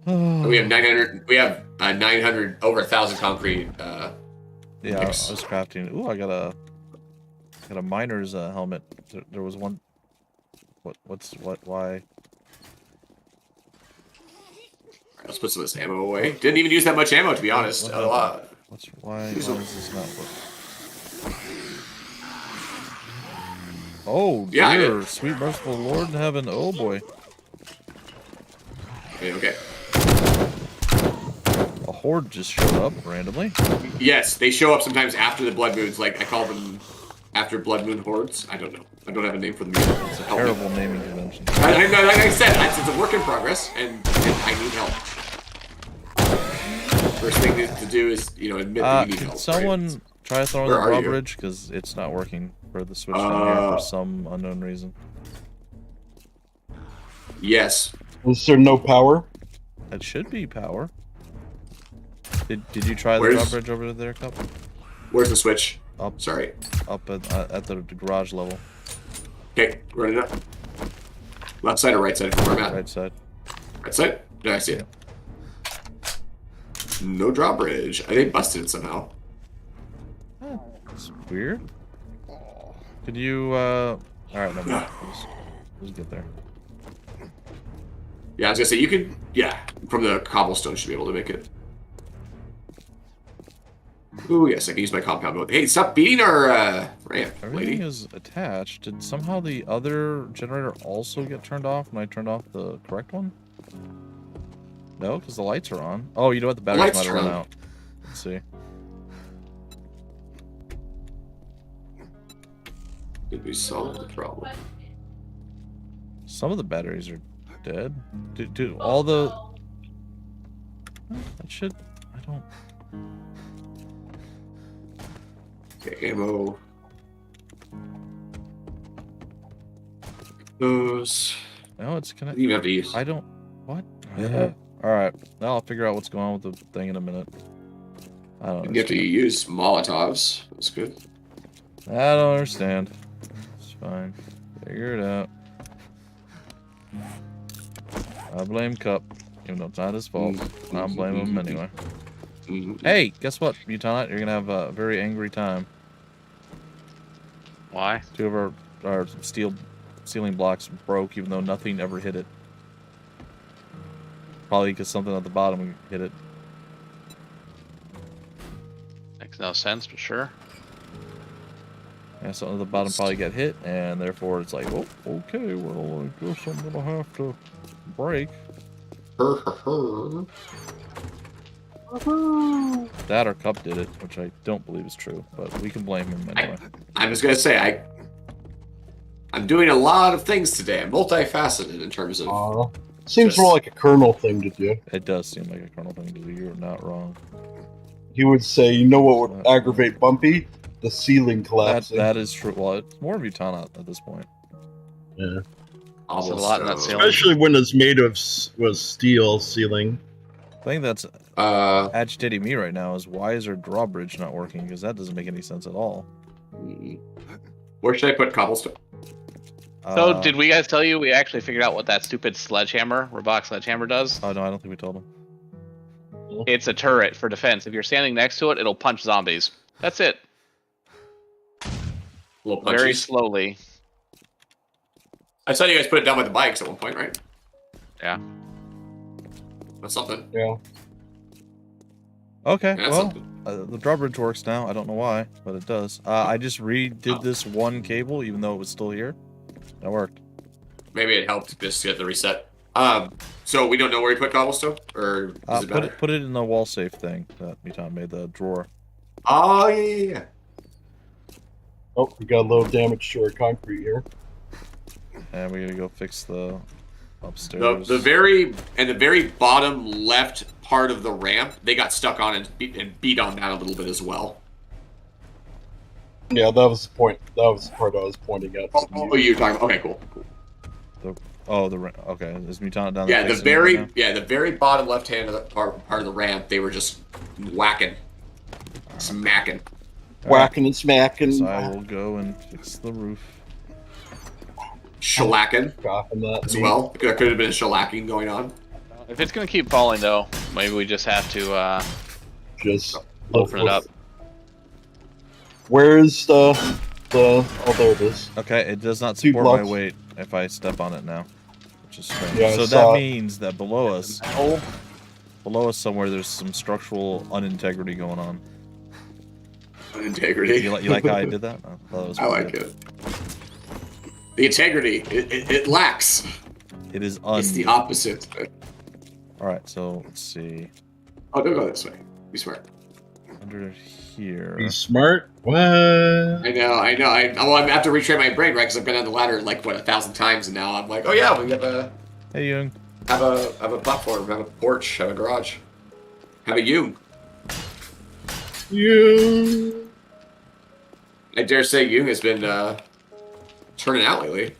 we have 900. We have 900 over 1,000 concrete. Yeah, I Yes. was crafting. Ooh, I got a miner's helmet. There was one. Why? Let's put some of this ammo away. Didn't even use that much ammo, to be honest. Why is this not working? Oh, Yeah, I dear, did. sweet merciful Lord in heaven. Oh boy, Okay. a horde just showed up randomly. Yes, they show up sometimes after the blood moons. Like I call them after blood moon hordes. I don't know. I don't have a name for them yet. It's a Help me. terrible naming convention. Like I said, it's a work in progress, and I need help. First thing to do is, admit that you need Could help. someone right? try throwing Where the are you? drawbridge? Because it's not working for the switch down here for some unknown reason. Yes. Is there no power? That should be power. Did you try the Where's- drawbridge over there, Cup? Where's the switch? Up, Sorry. up at the garage level, Okay, running up. Left side or right side? Where I'm at? right side. Right side? Yeah, I see it. No drawbridge. I think busted it somehow. It's weird. Could you? All right, never mind. Let's get there. Yeah, I was gonna say you could. Yeah, from the cobblestone, you should be able to make it. Ooh, yes, I can use my compound mode. Hey, stop beating our ramp, Everything lady. is attached. Did somehow the other generator also get turned off when I turned off the correct one? No, because the lights are on. Oh, you know what? The batteries lights might have are run on. out. Let's see. Did we solve the problem? Some of the batteries are dead. Dude, all the... That should... I don't... Okay, ammo. Those. No, it's I connected. didn't even have to use. I don't... What? Alright. Now I'll figure out what's going on with the thing in a minute. I don't You have to understand. use Molotovs. That's good. I don't understand. It's fine. Figure it out. I blame Cup, even though it's not his fault. I'm blaming him anyway. Hey, guess what, Mutant? You're gonna have a very angry time. Why? Two of our steel ceiling blocks broke, even though nothing ever hit it. Probably because something at the bottom hit it. Makes no sense, but sure. Yeah, something at the bottom probably got hit, and therefore it's like, oh, okay, well, I guess I'm gonna have to break. That or Cup did it, which I don't believe is true, but we can blame him anyway. I was gonna say I'm doing a lot of things today. I'm multifaceted in terms of. Seems Just- more like a Colonel thing to do. It does seem like a Colonel thing to do. You're not wrong. He would say, you know what would aggravate Bumpy? The ceiling collapsing. That is true. Well, it's more Mutant at this point. Yeah. There's a lot in that ceiling. Especially when it's made of was steel ceiling. The thing that's agitating me right now is why is our drawbridge not working? Because that doesn't make any sense at all. Where should I put cobblestone? So, did we guys tell you we actually figured out what that stupid sledgehammer, Robot sledgehammer, does? Oh no, I don't think we told him. It's a turret for defense. If you're standing next to it, it'll punch zombies. That's it. Little Very punches. slowly. I saw you guys put it down by the bikes at one point, right? Yeah. That's something. Yeah. Okay, That's well, something. the drawbridge works now. I don't know why, but it does. I just redid this one cable, even though it was still here. That worked. Maybe it helped just get the reset. So we don't know where you put cobblestone, or does it matter? Put it in the wall safe thing that Mutant made, the drawer. Oh yeah. Oh, we got a little damage to our concrete here. And we gotta go fix the upstairs. The very bottom left part of the ramp, they got stuck on and beat on that a little bit as well. Yeah, that was the point. That was the part I was pointing at. Oh, you're talking. Okay, cool. Okay. Is Mutant down Yeah, there? the fixing it right now? the very bottom left hand of the part of the ramp, they were just whacking, smacking. Whacking and smacking. So I will go and fix the roof. Shellacking Dropping that as meat. well. There could have been a shellacking going on. If it's gonna keep falling, though, maybe we just have to Just open it up. Where's the oh, there it is. Okay, it does not Two support my blocks. weight if I step on it now, which is strange. Yeah, I so saw that it. means that below us somewhere, there's some structural unintegrity going on. Integrity. You like how I did that? I thought that was I pretty like good. it. The integrity, it lacks. It is It's the opposite. All right, so let's see. Oh, don't go this way. Be smart. Under here. Be smart. What? I know. I have to retrain my brain, right? Because I've been on the ladder like 1,000 times, and now I'm like, oh yeah, we have a Hey, Jung. platform, have a porch, have a garage, have a Jung. You. I dare say Jung has been turning out lately.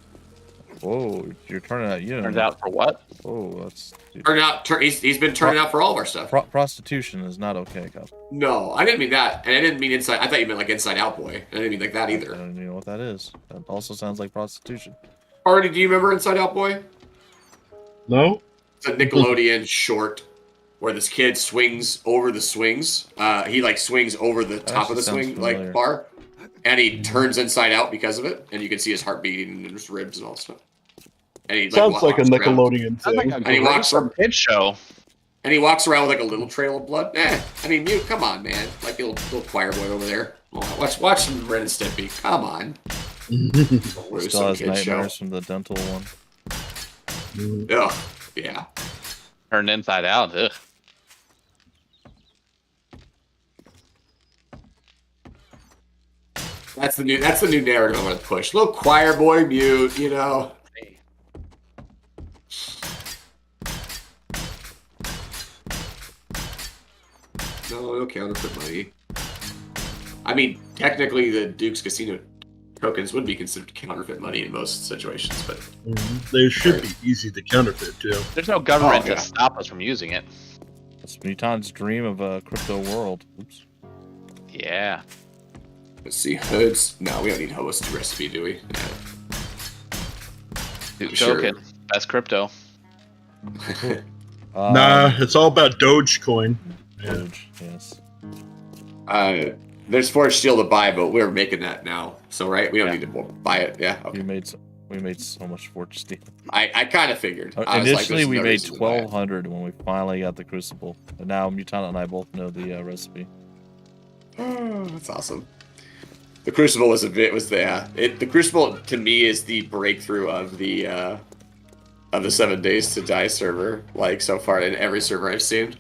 Whoa, you're turning out. You Turns out for what? Oh, that's. He's been turning out for all of our stuff. Prostitution is not okay, Cup. No, I didn't mean that, and I didn't mean inside. I thought you meant like Inside Out Boy. I didn't mean like that I either. don't even know what that is. That also sounds like prostitution. Already, do you remember Inside Out Boy? No? It's a Nickelodeon short where this kid swings over the swings. He like swings over the top of the swing like bar, and he turns inside out because of it, and you can see his heart beating and his ribs and all stuff. And he Sounds like a Nickelodeon thing. Like and he walks from kid show. And he walks around with like a little trail of blood. I mean, you come on, man, like a little choir boy over there. Watch some Ren and Stimpy. Come on. Still has nightmares from the dental one. Ugh, yeah. Turned inside out. Ugh. That's the new narrative I'm gonna push. Little choir boy mute, you know. No counterfeit money. I mean, technically, the Duke's Casino tokens would be considered counterfeit money in most situations, but they should be easy to counterfeit too. There's no government to stop us from using it. It's Mutan's dream of a crypto world. Oops. Yeah. Let's see, hoods. No, we don't need host recipe, do we? Duke Sure. token. Best crypto. Nah, it's all about Dogecoin. Doge, yes. There's Forge Steel to buy, but we're making that now. So right, we don't need to buy it. Yeah. Okay. We made so much Forge Steel. I kind of figured. I was Initially, like, we no made reason to buy it. 1,200 when we finally got the Crucible, and now Mutant and I both know the recipe. That's awesome. The Crucible was the Crucible to me is the breakthrough of the 7 Days to Die server, like so far in every server I've seen.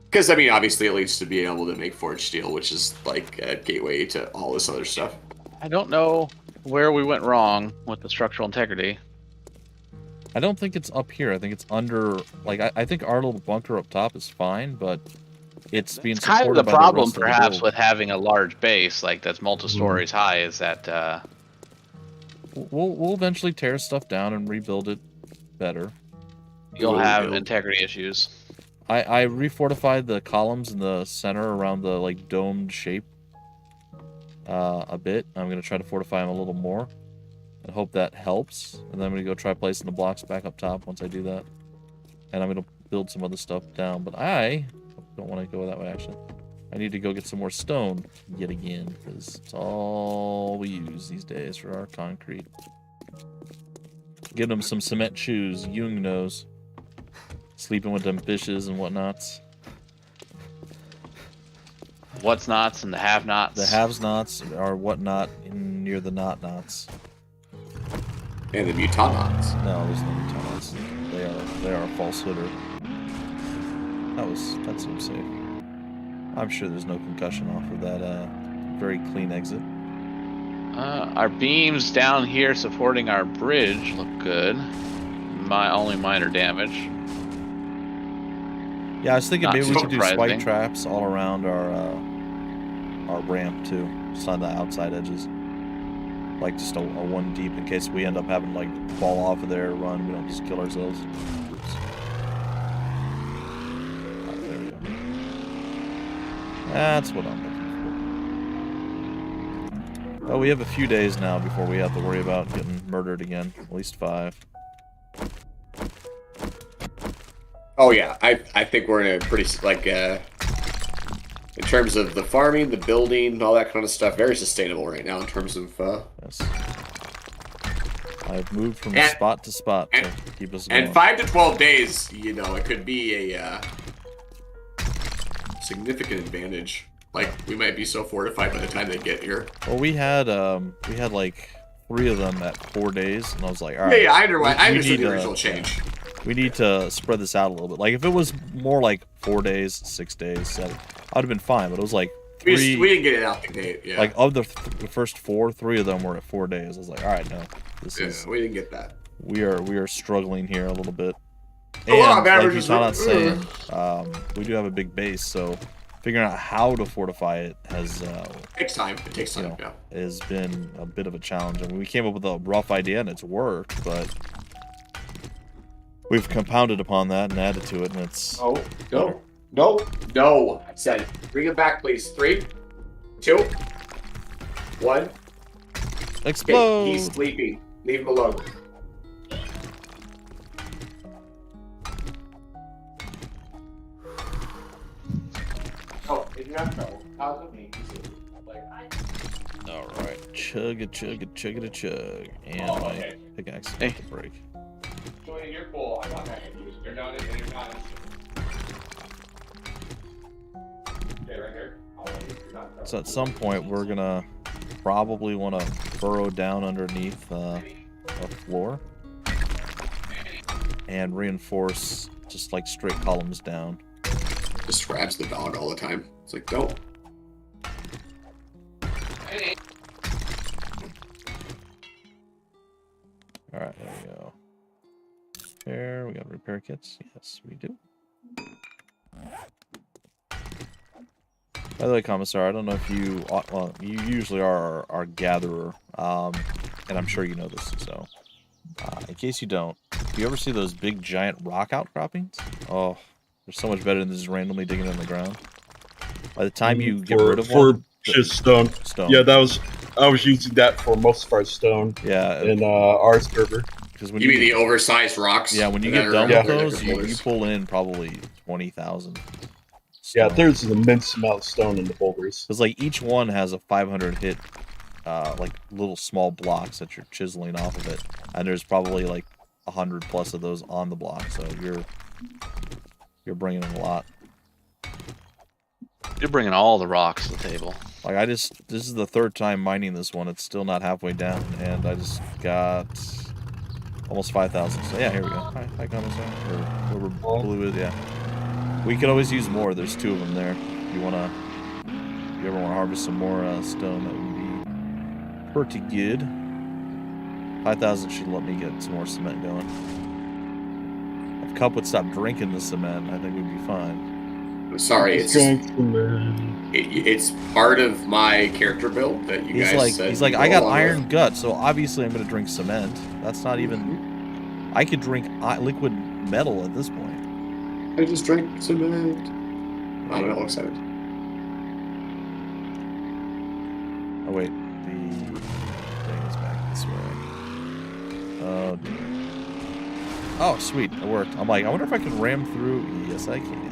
Because I mean, obviously, it leads to being able to make Forge Steel, which is like a gateway to all this other stuff. I don't know where we went wrong with the structural integrity. I don't think it's up here. I think it's under. Like I think our little bunker up top is fine, but it's being It's kind of supported the by problem, rest of perhaps, the with having a large base like that's multi-stories high is that We'll eventually tear stuff down and rebuild it better. you'll have integrity issues. I refortified the columns in the center around the like domed shape a bit. I'm gonna try to fortify them a little more and hope that helps. And then I'm gonna go try placing the blocks back up top once I do that. And I'm gonna build some other stuff down. But I don't want to go that way actually. I need to go get some more stone yet again because it's all we use these days for our concrete. Give them some cement shoes. Jung knows. Sleeping with them fishes and whatnots. What's nots and the have-nots. The haves-nots are whatnot near the not-nots. And the Mutanons. No, there's no mutanons. They are a falsehooder. That seems safe. I'm sure there's no concussion off of that very clean exit. Our beams down here supporting our bridge look good. Only minor damage. Yeah, I was thinking Not maybe we should do surprising. spike traps all around our ramp too, just on the outside edges. Like just a one deep in case we end up having to like fall off of there, run. We don't just kill ourselves. Oops. There we go. That's what I'm looking for. Oh, we have a few days now before we have to worry about getting murdered again. At least 5. Oh yeah, I think we're in a pretty like in terms of the farming, the building, all that kind of stuff, very sustainable right now in terms of. Yes. I've moved from And- spot to spot to keep us going. And 5 to 12 days, you know, it could be a significant advantage. Like we might be so fortified by the time they get here. Well, we had like 3 of them at 4 days, and I was like, all right. Yeah, I understood need the to- original change. We need to spread this out a little bit. Like if it was more like 4 days, 6 days, 7, I'd have been fine. But it was like 3. We didn't get it out the gate. Yeah. Like of the first 4, 3 of them were at 4 days. I was like, all right, no, this is we didn't get that. we are struggling here a little bit. The law of And like averages Utana's are- saying, we do have a big base, so figuring out how to fortify it has takes time. It takes time. You know, Yeah. has been a bit of a challenge. I mean, we came up with a rough idea and it's worked, but we've compounded upon that and added to it, and it's No. No. No. No. I said it. Bring it back, please. 3, 2, 1. explode. Okay, he's sleeping. Leave him alone. Oh, did you have trouble? How's it me? All right, chug a chug a chug a chug, and Oh, my okay. pickaxe Hey. to break. Joey, you're cool. I'm not mad at you. You're not and you're not. Okay, right here. You're not So at some point, we're gonna probably want to burrow down underneath a floor and reinforce just like straight columns down. Just grabs the dog all the time. It's like, don't. All right, there we go. Repair. We got repair kits. Yes, we do. By the way, Commissar, I don't know if you, well, you usually are our gatherer, and I'm sure you know this, so, in case you don't, do you ever see those big giant rock outcroppings? Oh, they're so much better than just randomly digging in the ground. By the time you get rid of one, just stone. stone. Yeah, I was using that for most of our stone Yeah, in our server. because when You mean the oversized rocks? yeah, when you that get are done under with the those, you boulders? pull in probably 20,000. Yeah, there's an immense amount of stone in the boulders. Because like each one has a 500 hit, like little small blocks that you're chiseling off of it, and there's probably like 100 plus of those on the block. So you're bringing in a lot. You're bringing all the rocks to the table. Like this is the third time mining this one. It's still not halfway down, and I just got almost 5,000. So yeah, here we go. Hi, Commissar. Or whoever blue is, yeah. We could always use more. There's 2 of them there. If you ever want to harvest some more stone, that would be pretty good. 5,000 should let me get some more cement going. If Cup would stop drinking the cement, I think we'd be fine. I'm sorry, it's it's part of my character build that you guys said. He's like, you I go got along iron with." gut, so obviously I'm gonna drink cement. That's not even. I could drink liquid metal at this point. I just drank cement. I don't know, excited. Oh wait, the thing is back this way. Oh dear. Oh sweet, it worked. I'm like, I wonder if I can ram through. Yes, I can.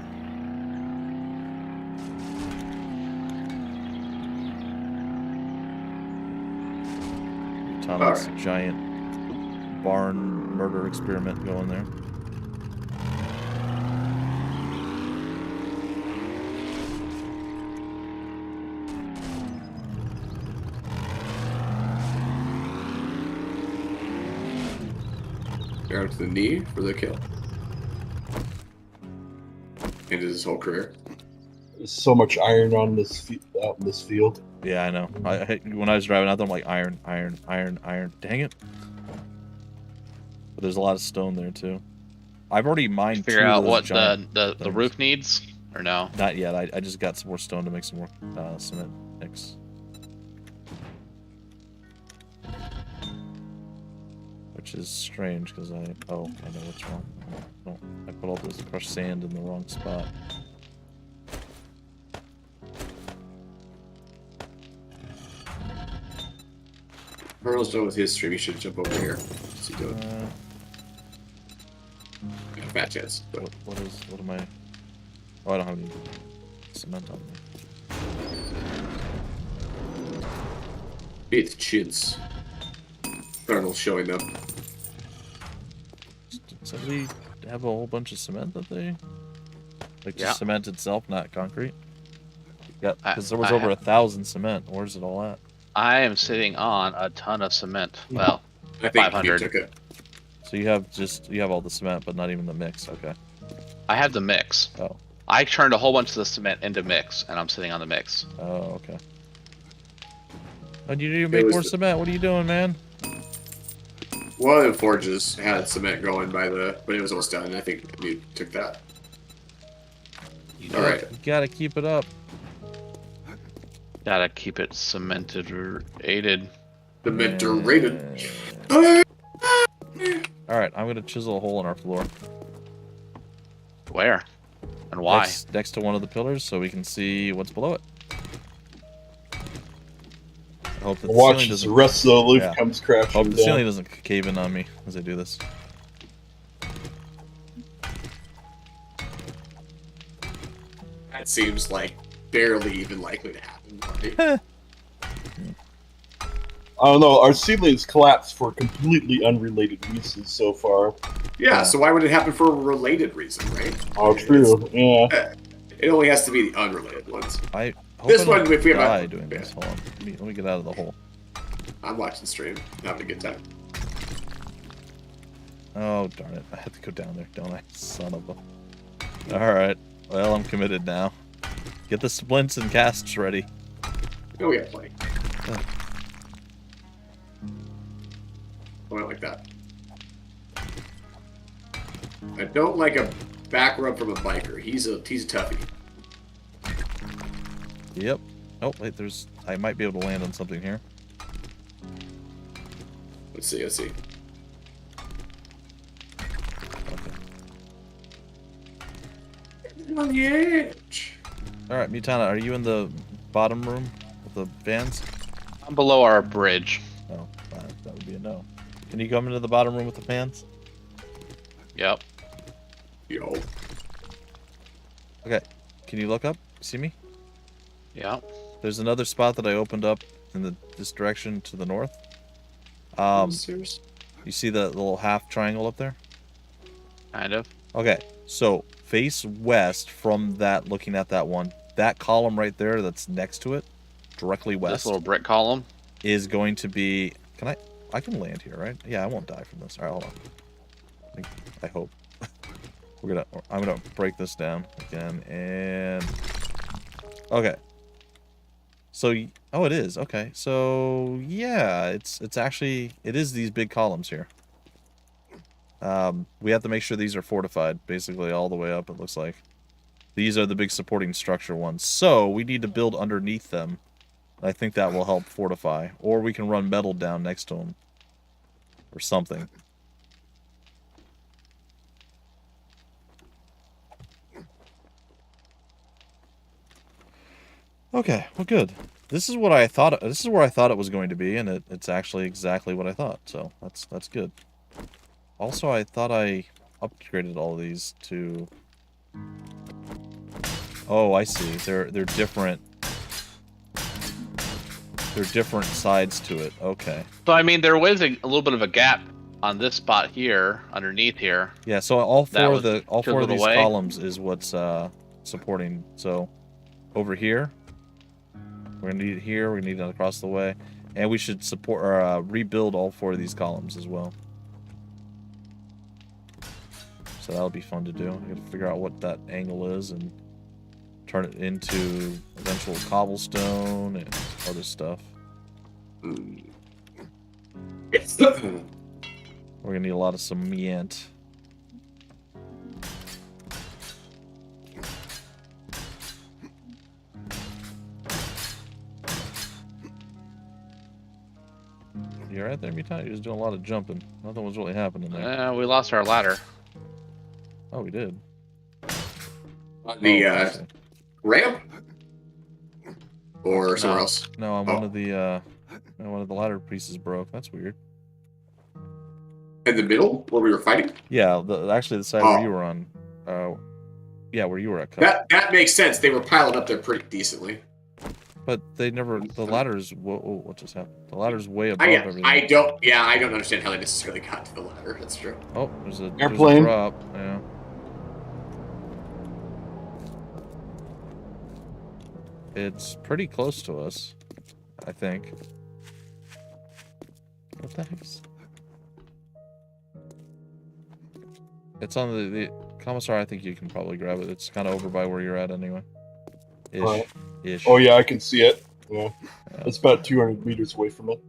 Thomas, Alright. giant barn murder experiment going there. Down to the knee for the kill. Ended his whole career. There's so much iron on this out in this field. Yeah, I know. When I was driving out there, I'm like, iron, iron, iron, iron. Dang it. But there's a lot of stone there, too. I've already mined Figure 2 of out those what giant the things. roof needs, or no? Not yet. I just got some more stone to make some more cement mix. Which is strange, because I know what's wrong. No, I put all this crushed sand in the wrong spot. Earl's done with his stream. He should jump over here. What's he doing? Got a fat chance. But What am I? Oh, I don't have any cement on me. it's chins. Earl's showing them. Did somebody have a whole bunch of cement that they... Like, Yeah. just cement itself, not concrete? Yeah, I- because there was I over have- 1,000 cement. Where's it all at? I am sitting on a ton of cement. Well, I think 500. he took it. So you have all the cement, but not even the mix. Okay. I have the mix. Oh. I turned a whole bunch of the cement into mix, and I'm sitting on the mix. Oh, okay. Oh, you need to make was more the- cement. What are you doing, man? One of the forges had cement going but it was almost done. I think he took that. You All right. You gotta keep it up. Gotta keep it cemented or aided. The mentor rated. Alright, I'm gonna chisel a hole in our floor. Where? And why? Next to one of the pillars so we can see what's below it. I hope that the Watch ceiling as the doesn't, rest of the roof Yeah. comes crashing hope the down. ceiling doesn't cave in on me as I do this. That seems like barely even likely to happen. Right? I don't know. Our ceilings collapsed for completely unrelated reasons so far. Yeah, so why would it happen for a related reason, right? Oh, true. Yeah. It only has to be the unrelated ones. I hope This I don't one, if we have die a- doing yeah. this. Hold on. Let me get out of the hole. I'm watching stream, having a good time. Oh, darn it. I have to go down there, don't I? Son of a... Alright. Well, I'm committed now. Get the splints and casts ready. Oh, we have plenty. I like that. I don't like a back rub from a biker. He's a toughie. Yep. Oh, wait, there's... I might be able to land on something here. Let's see. Okay. On the edge. Alright, Mutana, are you in the bottom room with the fans? I'm below our bridge. Oh, that would be a no. Can you come into the bottom room with the fans? Yep. Yo. Okay. Can you look up? See me? Yep. There's another spot that I opened up in this direction to the north. Serious? You see the little half triangle up there? Kind of. Okay, so face west from that, looking at that one. That column right there that's next to it, directly This west, little brick column. is going to be... Can I can land here, right? Yeah, I won't die from this. Alright, hold on. I hope. I'm gonna break this down again, and... Okay. So, oh, it is. Okay, so, yeah, it's actually... It is these big columns here. We have to make sure these are fortified, basically all the way up, it looks like. These are the big supporting structure ones. So, we need to build underneath them. I think that will help fortify. Or we can run metal down next to them. Or something. Okay, well good. This is what I thought. This is where I thought it was going to be, and it's actually exactly what I thought. So that's good. Also, I thought I upgraded all of these to. Oh, I see. They're different. They're different sides to it. Okay. So I mean, there was a little bit of a gap on this spot here, underneath here. Yeah. So all That four was of chiseled these away? columns is what's supporting. So over here, we're gonna need it here. We're gonna need it across the way, and we should support or rebuild all four of these columns as well. So that'll be fun to do. I gotta figure out what that angle is and turn it into eventual cobblestone and other stuff. We're gonna need a lot of cement. You right there, Mutant? You're just doing a lot of jumping. Nothing was really happening there. We lost our ladder. Oh, we did. On the Oh, I see. ramp? Or somewhere No. else? No, on Oh. one of the ladder pieces broke. That's weird. In the middle, where we were fighting? Yeah, actually the side Oh. where you were on. Yeah, where you were at. Cut. That makes sense. They were piling up there pretty decently. But they never. The ladder's. Whoa, what just happened? The ladder's way above I everything. don't understand how they necessarily got to the ladder. That's true. Oh, there's a Airplane. drop. Yeah. It's pretty close to us, I think. What the heck is... It's on the Commissar. I think you can probably grab it. It's kind of over by where you're at anyway. Ish. Right. Ish. Oh yeah, I can see it. Yeah, Yeah. it's about 200 meters away from it.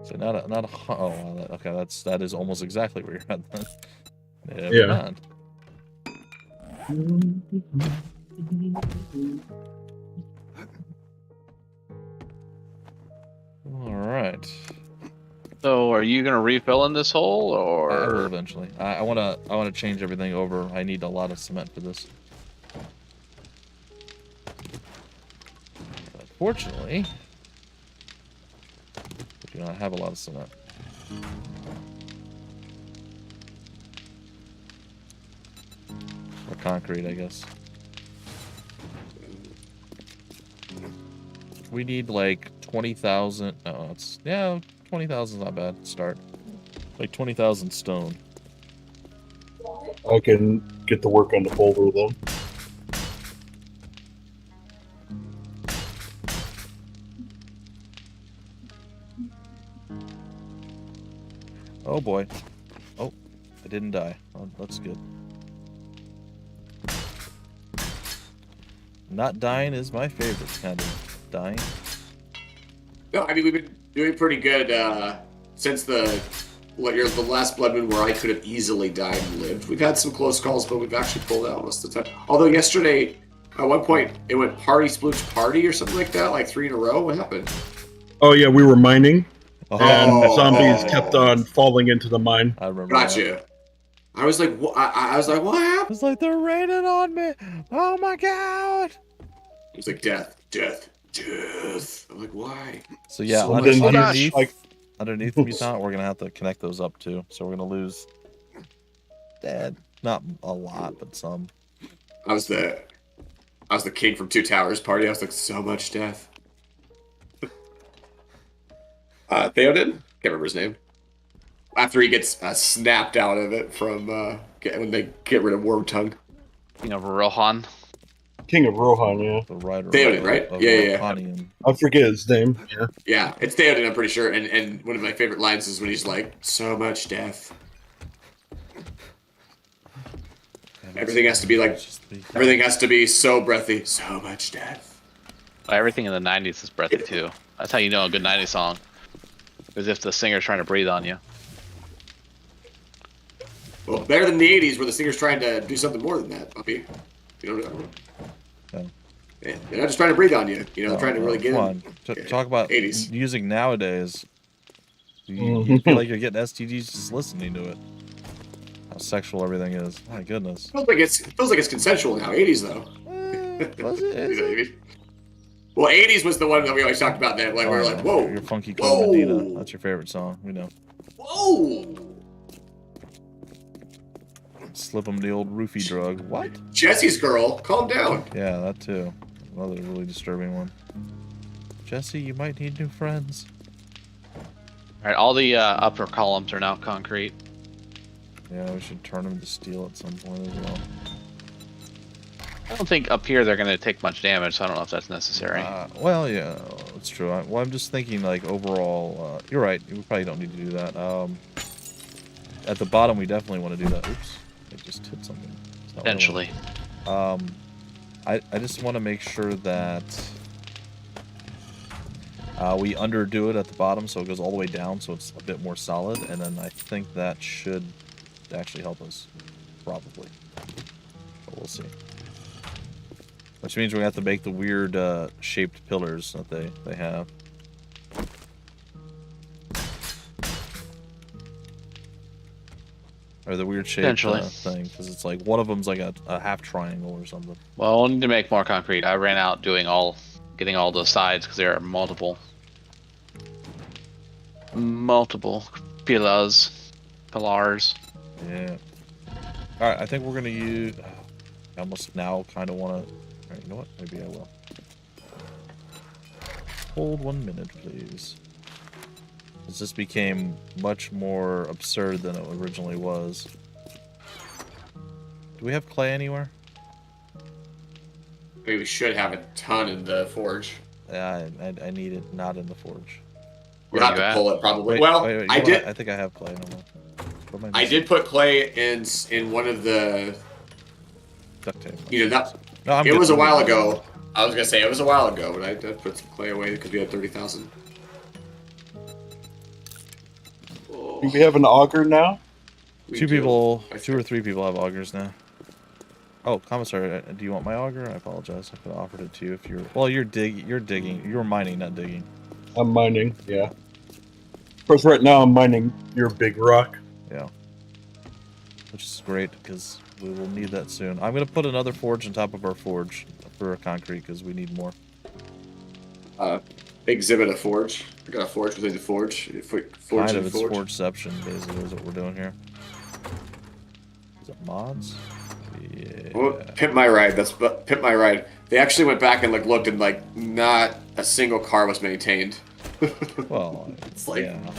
So not a oh wow, okay, that is almost exactly where you're at then. Never Yeah. mind. right. So, are you gonna refill in this hole, or I will eventually. I wanna change everything over. I need a lot of cement for this. Unfortunately, I do not have a lot of cement. Or concrete, I guess. We need like 20,000. Oh, it's 20,000 is not bad. Start like 20,000 stone. I can get to work on the boulder then. Oh boy. Oh, I didn't die. Oh, that's good. Not dying is my favorite kind of dying. No, I mean we've been doing pretty good since the last blood moon where I could have easily died and lived. We've had some close calls, but we've actually pulled out most of the time. Although yesterday, at one point, it went party splooch party or something like that, like 3 in a row. What happened? Oh yeah, we were mining, and Oh. zombies kept on falling into the mine. I remember that. Gotcha. I was like, I was like, what happened? It's like they're raining on me. Oh my god. It was like death. I'm like, why? So yeah, So under, much- Oh, gosh. underneath Mutant, we're gonna have to connect those up too. So we're gonna lose dead. Not a lot, but some. I was the king from Two Towers party. I was like, so much death. Theoden? Can't remember his name. After he gets snapped out of it from when they get rid of Worm Tongue. you know, Rohan? King of Rohan, yeah. The rider. Theoden, of- right? of Yeah. Rohanian. I forget his name. Yeah. Yeah, it's Theoden, I'm pretty sure. And one of my favorite lines is when he's like, so much death. Everything has to be like, everything has to be so breathy. So much death. Everything in the 90s is breathy, too. That's how you know a good 90s song. As if the singer's trying to breathe on you. Well, better than the 80s where the singer's trying to do something more than that, puppy. You know, Yeah. yeah, they're not just trying to breathe on you. You know, they're trying to really get Come in. on. Talk about 80s. music nowadays. You feel like you're getting STDs just listening to it. How sexual everything is. My goodness. Feels like it's consensual now. 80s though. Was it? Is it? Well, 80s was the one that we always talked about. That like we were like, whoa, Your funky whoa. Cold Medina. That's your favorite song. We know. whoa. Slip them the old roofie drug. What? Jesse's girl, calm down. Yeah, that too. Another really disturbing one. Jesse, you might need new friends. Alright, all the upper columns are now concrete. Yeah, we should turn them to steel at some point as well. I don't think up here they're going to take much damage, so I don't know if that's necessary. Well, yeah, it's true. Well, I'm just thinking, like, overall, you're right. We probably don't need to do that. At the bottom, we definitely want to do that. Oops, I just hit something. It's not what I Potentially. wanted. I just want to make sure that we underdo it at the bottom so it goes all the way down so it's a bit more solid, and then I think that should actually help us, probably. But we'll see. Which means we have to make the weird shaped pillars that they have. Or the weird shaped thing, because it's like one of them's like a half triangle or something. Well, we'll need to make more concrete. I ran out getting all the sides because there are multiple pillars. Yeah. All right, I think we're gonna use. I almost now kind of want to. All right, you know what? Maybe I will. Hold 1 minute, please. This became much more absurd than it originally was. Do we have clay anywhere? Maybe we should have a ton in the forge. Yeah, I need it not in the forge. We'll have to pull it probably. Wait, well, wait, I did. I think I have clay. No more. I did put clay in one of the. Duct tape. You know that. No, I'm it good. was a I'm while good. ago. I was gonna say it was a while ago, but I did put some clay away because we had 30,000. Do we have an auger now? We Two do. or three people have augers now. Oh, commissary, do you want my auger? I apologize. I could have offered it to you if you're. Well, you're digging. You're mining, not digging. I'm mining, yeah. course, right now I'm mining your big rock. Yeah. Which is great, because we will need that soon. I'm going to put another forge on top of our forge for our concrete, because we need more. Exhibit a forge. I got a forge within the forge. Forge Kind in of, the it's forge. forgeception, basically, is what we're doing here. Is it mods? Yeah. Well, Pimp My Ride. That's Pimp My Ride. They actually went back and looked and not a single car was maintained. Well, it's like yeah.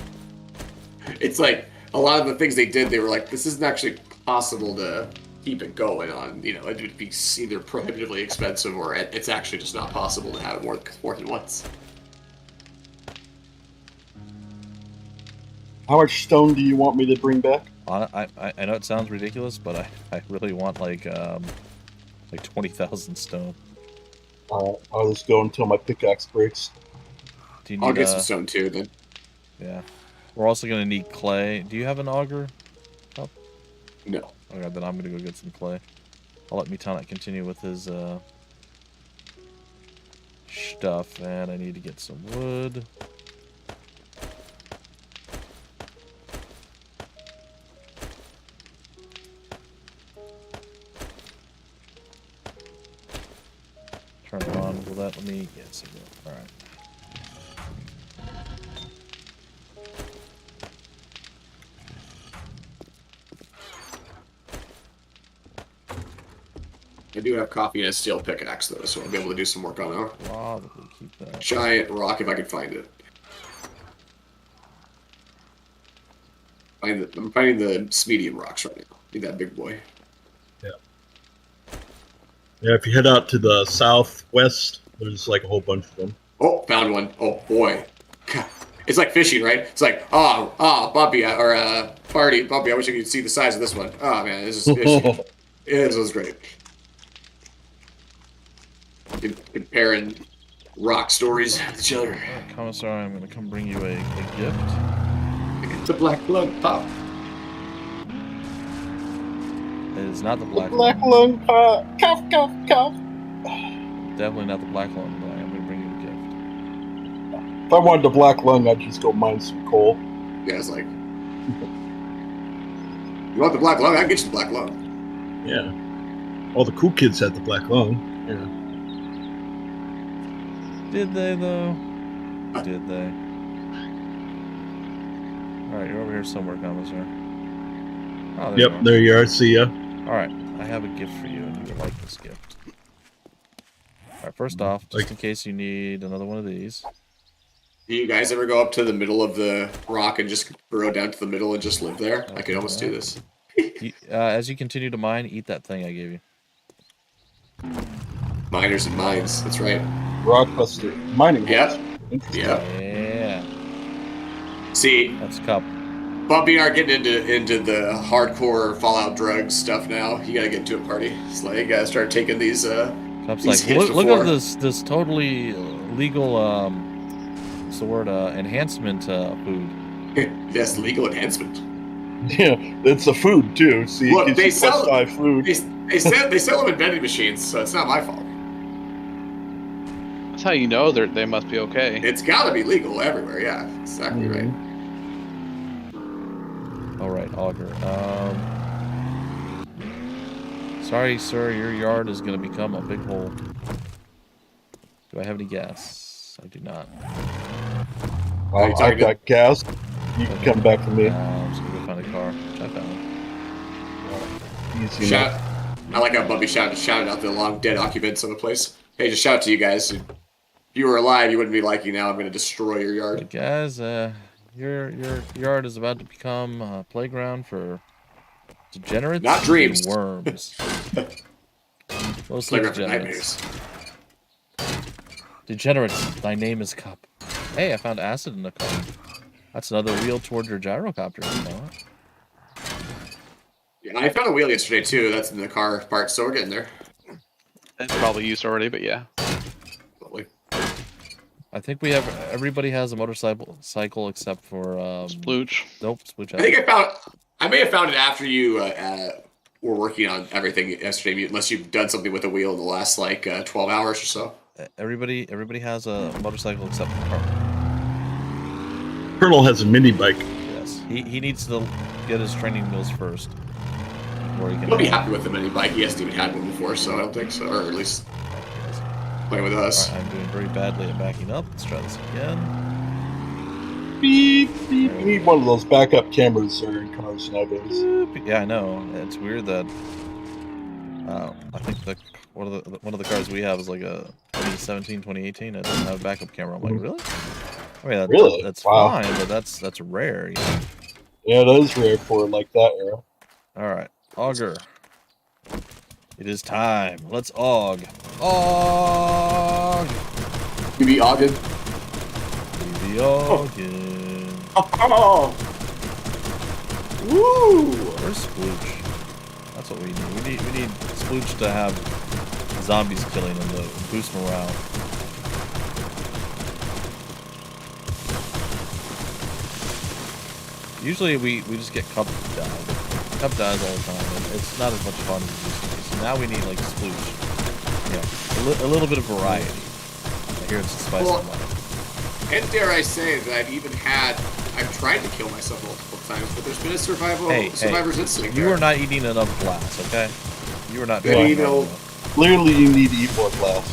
it's like a lot of the things they did. They were like, this isn't actually possible to keep it going on. You know, it would be either prohibitively expensive or it's actually just not possible to have it more than once. How much stone do you want me to bring back? I know it sounds ridiculous, but I really want like 20,000 stone. I'll just go until my pickaxe breaks. Do you need, I'll get some stone too then. Yeah. We're also gonna need clay. Do you have an auger? Oh. No. Okay, then I'm gonna go get some clay. I'll let Mitana continue with his stuff, and I need to get some wood. Turn it on. Will that let me? Yes, it will. All right. I do have coffee and a steel pickaxe though, so I'll be able to do some work on it. Probably keep that. Giant rock if I can find it. I'm finding the medium rocks right now. Need that big boy. Yeah, if you head out to the southwest, there's like a whole bunch of them. Oh, found one. Oh boy. God. It's like fishing, right? It's like, Bumpy, or Party, Bumpy, I wish you could see the size of this one. Oh man, this is fishing. This was great. Comparing rock stories with each other. Alright, Commissar, I'm gonna come bring you a gift. The black lung pop. It is not the black Black lung. lung pot. Cough, cough, cough. Definitely not the black lung, but I'm gonna bring you a gift. If I wanted the black lung, I'd just go mine some coal. Yeah, it's like, you want the black lung? I can get you the black lung. Yeah. All the cool kids had the black lung. Yeah. Did they though? Did they? Alright, you're over here somewhere, Commissar. Oh, there you Yep, are. there you are. See ya. Alright, I have a gift for you, and you will like this gift. Alright, first off, just in case you need another one of these. Do you guys ever go up to the middle of the rock and just burrow down to the middle and just live there? I could almost do this. As you continue to mine, eat that thing I gave you. Miners and mines, that's right. Rockbuster. Mining. Yeah. holes. Interesting. Yeah. Yeah, See, that's cup. Bumpy and I are getting into the hardcore Fallout drugs stuff now. You gotta get into a party. It's like, you gotta start taking these, Cup's these like, hits look before. at this totally legal, what's the word, enhancement food. That's legal enhancement. Yeah, it's a food too. See, Look, it they gives you sell- +5 food. They sell them in vending machines, so it's not my fault. That's how you know they must be okay. It's gotta be legal everywhere, yeah. Exactly right. Alright, auger. Sorry, sir, your yard is going to become a big hole. Do I have any gas? I do not. I've got gas. You can come back to me. I'm just going to go find a car, which I found. Easy Shout! enough. I like how Bumpy shouted out the long dead occupants of the place. Hey, just shout out to you guys. If you were alive, you wouldn't be like you now. I'm gonna destroy your yard. But guys, your yard is about to become a playground for degenerates Not dreams. and worms. Mostly Playground for degenerates. nightmares. Degenerates, thy name is Cup. Hey, I found acid in the car. That's another wheel toward your gyrocopter, you know? Yeah, I found a wheel yesterday too. That's in the car part, so we're getting there. It's probably used already, but yeah. Probably. I think we have everybody has a motorcycle except for Splooch. Nope, Splooch. I may have found it after you were working on everything yesterday, unless you've done something with the wheel in the last 12 hours or so. Everybody has a motorcycle except for car. Colonel has a mini bike. Yes, he needs to get his training wheels first. Before he can He'll be happy with the mini bike. He hasn't even had one before, so I don't think so. Or at least playing with us. Alright, I'm doing very badly at backing up. Let's try this again. Beep, beep. You need one of those backup cameras that are in cars nowadays. Yeah, I know. It's weird that I think one of the cars we have is like a 2017, 2018. It doesn't have a backup camera. I'm like, really? I mean, Really? that's Wow. fine, but that's rare. You know? Yeah, that is rare for like that era. All right, auger. It is time. Let's aug. Aug. You be Ogden? We be auging. Oh. Woo! Where's Splooch? That's what we need. We need Splooch to have zombies killing him to boost morale. Usually we just get Cup died. Cup dies all the time. And it's not as much fun as it used to be. So now we need like Splooch. Yeah, a little bit of variety. I hear it's the spice of life. And dare I say that I've tried to kill myself multiple times, but there's been a survivor's instinct. You are not eating enough glass, okay? You are not. Maybe, doing you know, enough. Clearly, you need to eat more glass.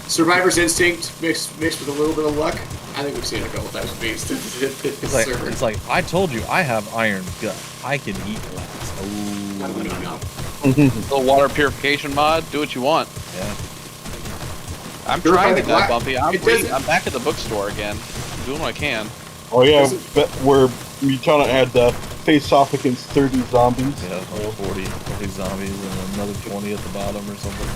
survivor's instinct mixed with a little bit of luck. I think we've seen it a couple times with me. It's like I told you, I have iron gut. I can eat glass. No. Little water purification mod. Do what you want. Yeah. I'm Purify trying the to go, gla- Bumpy. it doesn't- I'm back at the bookstore again. I'm doing what I can. Oh yeah, Is it- where Mutana had to face off against 30 zombies. Yeah, like 40 zombies and another 20 at the bottom or something.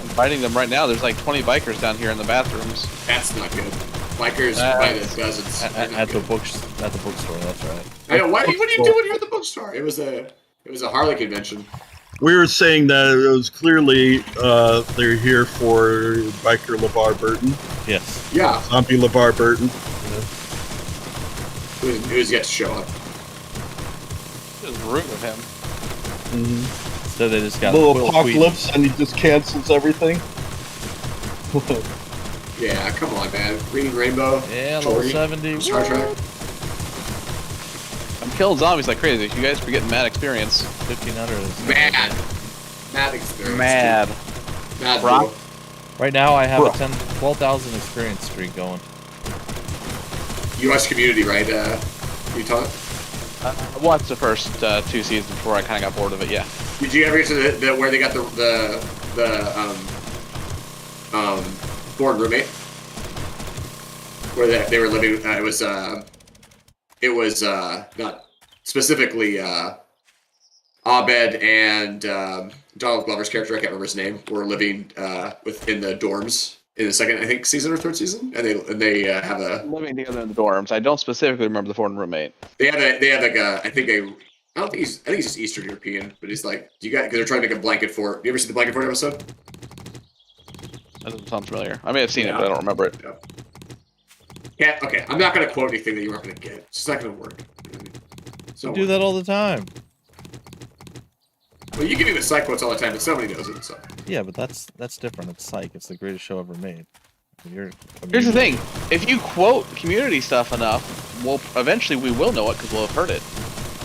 I'm fighting them right now. There's like 20 bikers down here in the bathrooms. That's not good. Bikers by the dozens. At the bookstore, that's right. I know. What are you doing here at the bookstore? It was a Harley convention. We were saying that it was clearly they're here for biker LeVar Burton, Yes. Yeah, zombie LeVar Burton. who's yet to show up. Just rude of him. So they just got Little Quill apocalypse, and he just cancels everything. Yeah, come on, man. Reading Rainbow. Yeah, level Jory, 70. Star Trek. I'm killing zombies like crazy. You guys are getting mad experience. 1500 is Mad experience. Mad. Mad. Brock? Bro. Right now I have Bruh. a 12,000 experience streak going. You watched Community, right? Utah. I watched the first 2 seasons before I kind of got bored of it. Yeah. Did you ever get to the where they got the board roommate? Where they were living? It was not specifically Abed and Donald Glover's character. I can't remember his name. Were living within the dorms in the second, I think, season or third season, and they have a Living together in the dorms. I don't specifically remember the foreign roommate. they have like a I think he's just Eastern European, but he's like, because they're trying to make a blanket fort. You ever seen the blanket fort episode? That doesn't sound familiar. I may have seen it, but I don't remember it. Yeah. Okay. I'm not gonna quote anything that you aren't gonna get. It's just not gonna work. So You do that all the time. Well, you can do the psych quotes all the time, but somebody knows it. So Yeah, but that's different. It's Psych. It's the greatest show ever made. Here's the thing. If you quote community stuff enough, well, eventually we will know it because we'll have heard it.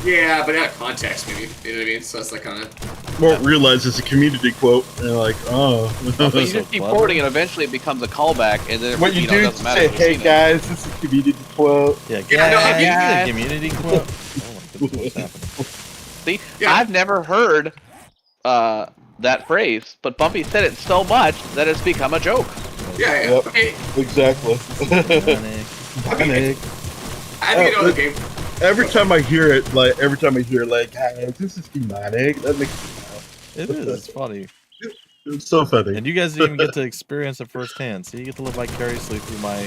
yeah, but out of context, maybe. You know what I mean? So that's like kind of. Won't realize it's a community quote, and they're like, oh. But you so just keep clever. quoting it, eventually it becomes a callback, and then What you do it is doesn't matter say, if you've hey seen it. guys, this is a community quote. Yeah, Yeah, no, I mean, yeah. the community quote. Oh my goodness, what's happening? See, Yeah. I've never heard that phrase, but Bumpy said it so much that it's become a joke. Yeah. Yep. Okay. Exactly. Panic. I think you know the game. Every time I hear it, guys, this is demonic. That makes me laugh. It is. It's funny. It's so funny. And you guys didn't even get to experience it firsthand, so you get to live vicariously through my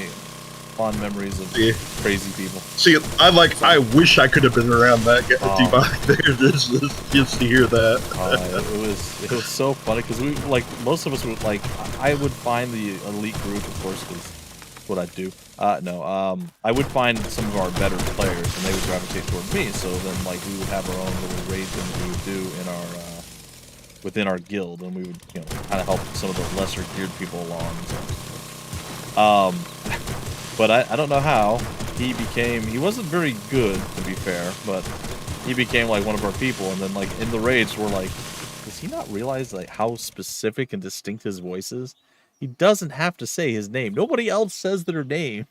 fond memories of Yeah. crazy people. See, I wish I could have been around that Oh. demonic there just to hear that. It was so funny because we most of us would I would find the elite group, of course, because that's what I'd do. I would find some of our better players and they would gravitate toward me. So then we would have our own little raid thing that we would do in our within our guild, and we would kind of help some of the lesser geared people along. And so. But I don't know how. he wasn't very good, to be fair, but he became like one of our people, and then like in the raids we're like, does he not realize like how specific and distinct his voice is? He doesn't have to say his name. Nobody else says their name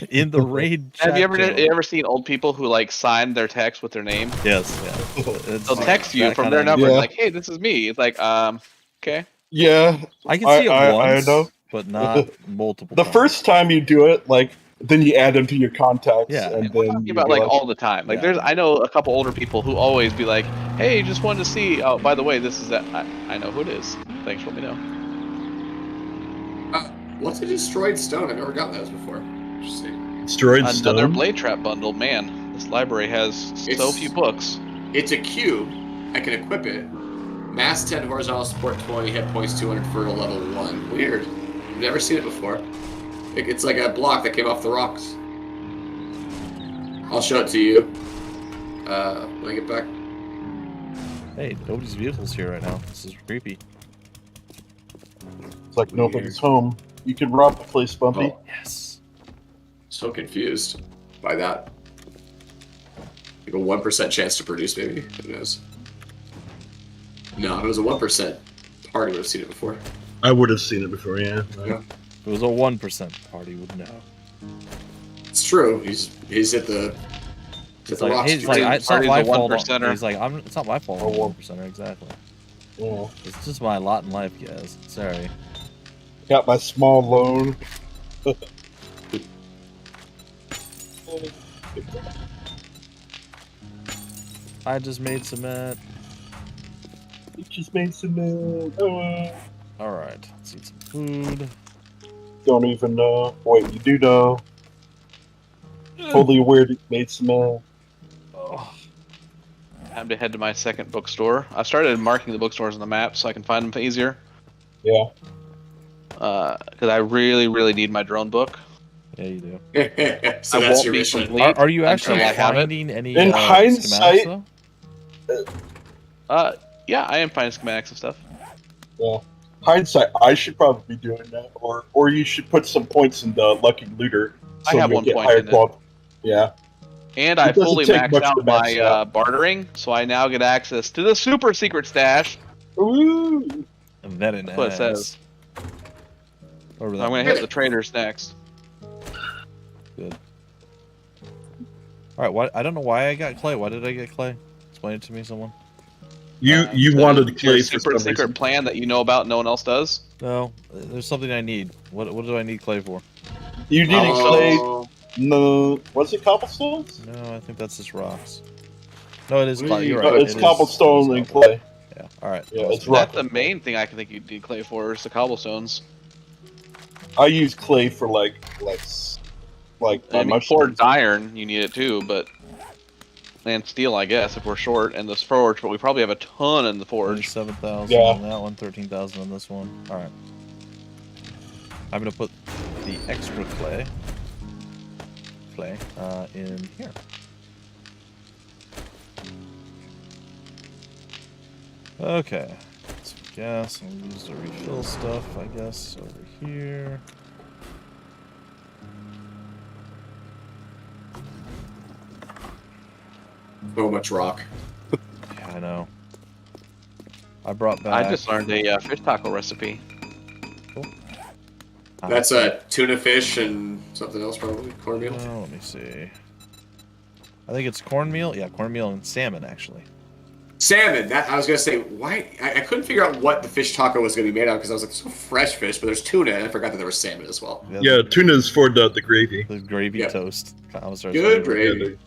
in the raid chat Have you channel. ever seen old people who like sign their text with their name? Yes, yeah. They'll text you that from kinda their number, Yeah. like, "Hey, this is me." It's like, okay. Yeah, I can see it I once, know. but not multiple The times. first time you do it, like, then you add them to your contacts, Yeah. and We're then talking you about be like all the time. Like, Yeah. I know a couple older people who always be like, "Hey, just wanted to see. Oh, by the way, this is that. I know who it is. Thanks for letting me know." What's a destroyed stone? I've never gotten those before. Interesting. destroyed Another stone. Blade Trap bundle. Man, this library has so It's- few books. It's a cube. I can equip it. Mass 10, horizontal support 20, hit points 200 for a level 1. Weird. I've never seen it before. It's like a block that came off the rocks. I'll show it to you when I get back. Hey, nobody's vehicle's here right now. This is creepy. It's like nobody's home. You can rob the place, Bumpy. Oh, Yes. so confused by that. Like a 1% chance to produce, maybe. Who knows? No, if it was a 1%, party would have seen it before. I would have seen it before, yeah. Yeah. If it was a 1% party, would know. It's true. He's hit the It's like, rocks. he's like, it's not Party's my a fault. 1%er. He's like, it's not my fault. I'm a 1%er, exactly. Yeah. It's just my lot in life, guys. Sorry. Got my small loan. I just made cement. You just made some. All right, let's eat some food. Don't even know. Wait, you do know. Totally aware that you made some. Oh, Time to head to my second bookstore. I started marking the bookstores on the map so I can find them easier. Yeah. Because I really, really need my drone book. yeah, you do. So I that's won't your be mission. complete. Are you actually until I have it. finding any In hindsight- schematics, though? Yeah, I am finding schematics and stuff. Yeah. Hindsight, I should probably be doing that, or you should put some points in the lucky looter. I have you'll 1 get point higher in it. quality. Yeah. And It I doesn't fully take maxed much out to max my out. bartering, so I now get access to the super secret stash. Ooh. Very That's what it nice. says. Over I'm there. going to hit the traders next. Good. All right. What? I don't know why I got clay. Why did I get clay? Explain it to me, someone. You wanted to Your play for super some secret reason. plan that you know about, no one else does. No, there's something I need. What do I need clay for? You needed clay. Oh, No, was it cobblestones? No, I think that's just rocks. No, it is. What do you You're need? right. It's it is- cobblestone it and is clay. Yeah. All right. Yeah, it's That's rock. the main thing I can think you need clay for is the cobblestones. I use clay for like my I mean, mushrooms. forged iron, you need it too, but and steel, I guess, if we're short, and this forge, but we probably have a ton in the forge. 7,000 Yeah. on that one, 13,000 on this one. All right. I'm gonna put the extra clay in here. Okay. Some gas. I'll use the refill stuff, I guess, over here. so much rock. Yeah, I know. I brought back. I just learned a fish taco recipe. That's a tuna fish and something else, probably cornmeal. Let me see. I think it's cornmeal. Yeah, cornmeal and salmon, actually. Salmon. That I was gonna say. Why I couldn't figure out what the fish taco was gonna be made out of because I was like, so fresh fish, but there's tuna, and I forgot that there was salmon as well. Yeah, tuna's for the gravy. The gravy Yeah. toast. Commissar's Good favorite. gravy.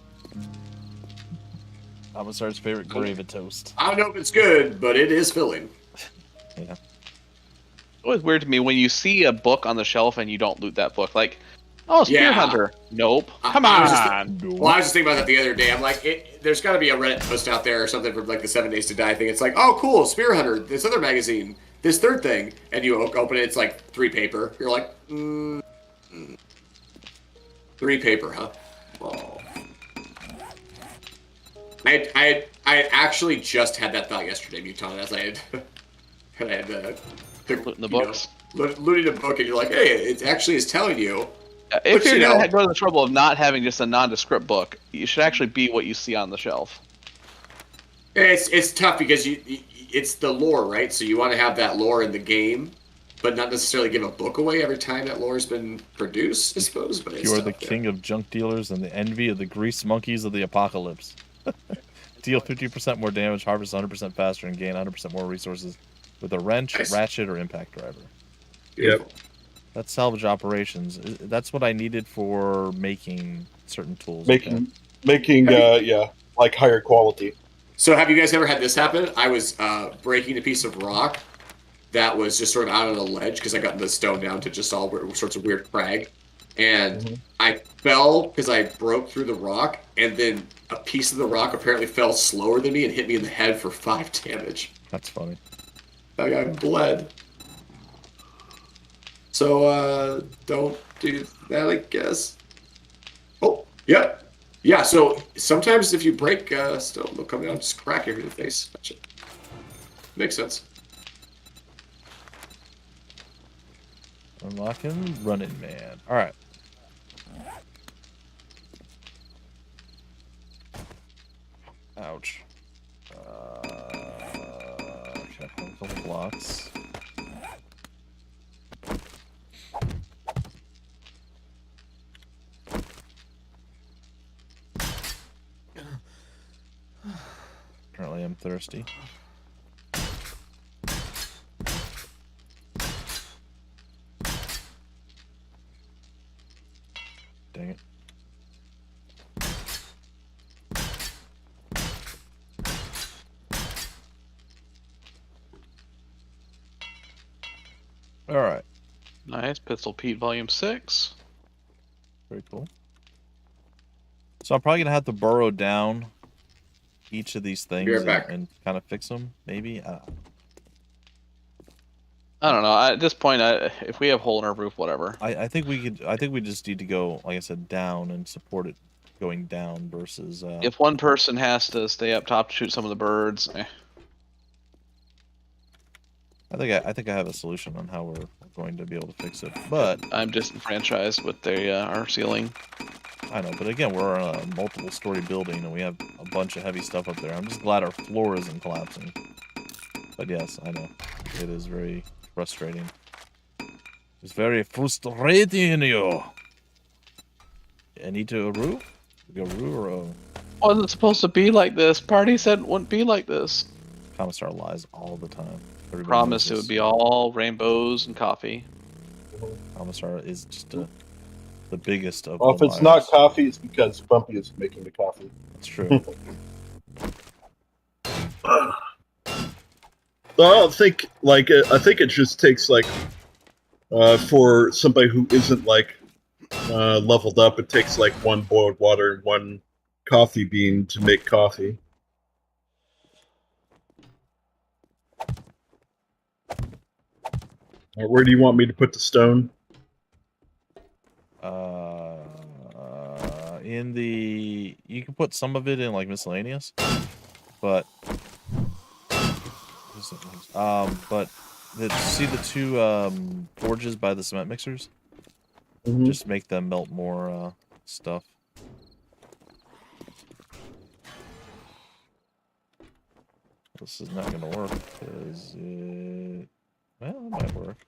Commissar's favorite gravy toast. I don't know if it's good, but it is filling. Yeah. It's always weird to me when you see a book on the shelf and you don't loot that book. Like, oh, Spear Yeah. Hunter. Nope. I- Come I was just- on. Well, I was just thinking about that the other day. I'm like, there's got to be a Reddit post out there or something from like the 7 Days to Die thing. It's like, oh, cool, Spear Hunter, this other magazine, this third thing, and you open it, it's like 3 paper. You're like, 3 paper, huh? Oh. I actually just had that thought yesterday, Muton, as I had Looting the books. Looting a book, and you're like, hey, it actually is telling you If But, you're you gonna know- go to the trouble of not having just a nondescript book, you should actually be what you see on the shelf. It's tough because it's the lore, right? So you want to have that lore in the game, but not necessarily give a book away every time that lore's been produced, I suppose. But it's You are the tough, yeah. king of junk dealers and the envy of the grease monkeys of the apocalypse. Deal 50% more damage, harvest 100% faster, and gain 100% more resources with a wrench, Nice. ratchet, or impact driver. Beautiful. That's salvage operations. That's what I needed for making certain tools. Okay? Making like higher quality. So have you guys ever had this happen? I was breaking a piece of rock that was just sort of out on a ledge because I got the stone down to just all sorts of weird crag. And I fell because I broke through the rock, and then a piece of the rock apparently fell slower than me and hit me in the head for 5 damage. That's funny. That guy bled. So, don't do that, I guess. Oh, yeah. Yeah, so sometimes if you break stone, they'll come down and just crack you in the face. Gotcha. Makes sense. Unlocking Running Man. Alright. Ouch. Check a couple blocks. Apparently I'm thirsty. Dang it. Alright. Nice. Pistol Pete Volume 6. Very cool. So I'm probably going to have to burrow down each of these things Be right back. and kind of fix them, maybe. I don't know. At this point, if we have hole in our roof, whatever. I think we could. I think we just need to go, like I said, down and support it going down versus. If one person has to stay up top to shoot some of the birds, I think I have a solution on how we're going to be able to fix it. But I'm disenfranchised with our ceiling. I know. But again, we're on a multiple-story building and we have a bunch of heavy stuff up there. I'm just glad our floor isn't collapsing. But yes, I know it is very frustrating. It's very frustrating, you. I need to roo? Go roo or Wasn't supposed to be like this. Party said it wouldn't be like this. Commissar lies all the time. Everybody Promised it knows would be all rainbows and coffee. this. Commissar is just the biggest of. Well, if the it's not liars. coffee, it's because Bumpy is making the coffee. That's true. I think I think it just takes for somebody who isn't leveled up, it takes one boiled water and one coffee bean to make coffee. Where do you want me to put the stone? You can put some of it in miscellaneous, but see the two forges by the cement mixers? Mhm. Just make them melt more stuff. This is not gonna work because well, it might work.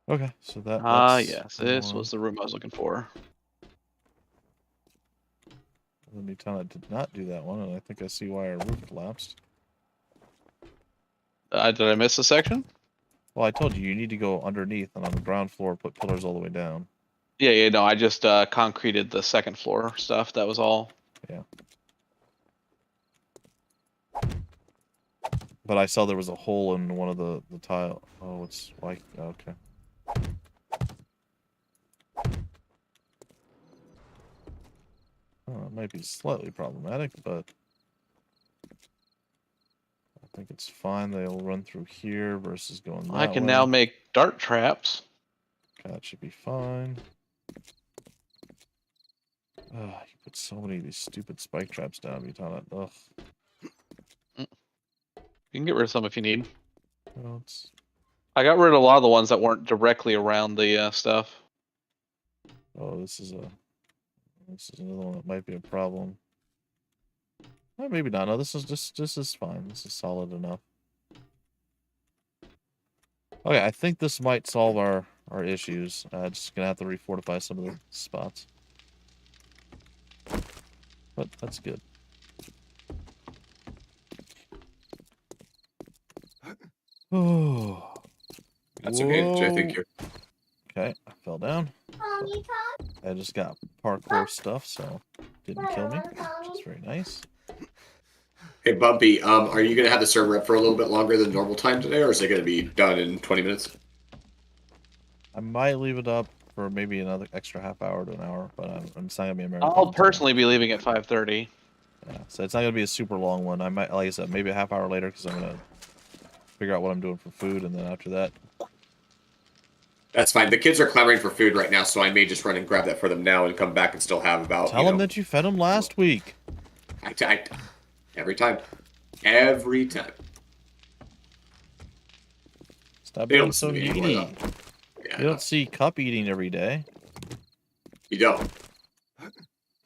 Okay, so that's Yes, this was the room I was looking for. Let me tell it did not do that one, and I think I see why our roof collapsed. Did I miss a section? Well, I told you need to go underneath and on the ground floor put pillars all the way down. Yeah, no, I just concreted the second floor stuff. That was all. Yeah. But I saw there was a hole in one of the tile. Oh, it's like okay. Oh, it might be slightly problematic, but I think it's fine. They'll run through here versus going that I can way. now make dart traps. That should be fine. You put so many of these stupid spike traps down. You taught it. Ugh. You can get rid of some if you need. Well, it's... I got rid of a lot of the ones that weren't directly around the stuff. Oh, this is another one that might be a problem. Well, maybe not. No, this is fine. This is solid enough. Okay, I think this might solve our issues. Just gonna have to refortify some of the spots. But that's good. Oh. That's okay. Jay, thank you. Okay, I fell down. I just got parkour stuff, so didn't kill me, which is very nice. Hey, Bumpy, are you going to have the server up for a little bit longer than normal time today, or is it going to be done in 20 minutes? I might leave it up for maybe another extra half hour to an hour, but I'm not going to be a marathon. I'll personally be leaving at 5:30. Yeah, so it's not going to be a super long one. I might, like I said, maybe a half hour later because I'm going to figure out what I'm doing for food, and then after that. That's fine. The kids are clamoring for food right now, so I may just run and grab that for them now and come back and still have about. Tell them that you fed them last week. Every time. Every time. Stop They being don't so see me anymore, needy. though. Yeah, You don't see Cup eating every day. You don't. He eats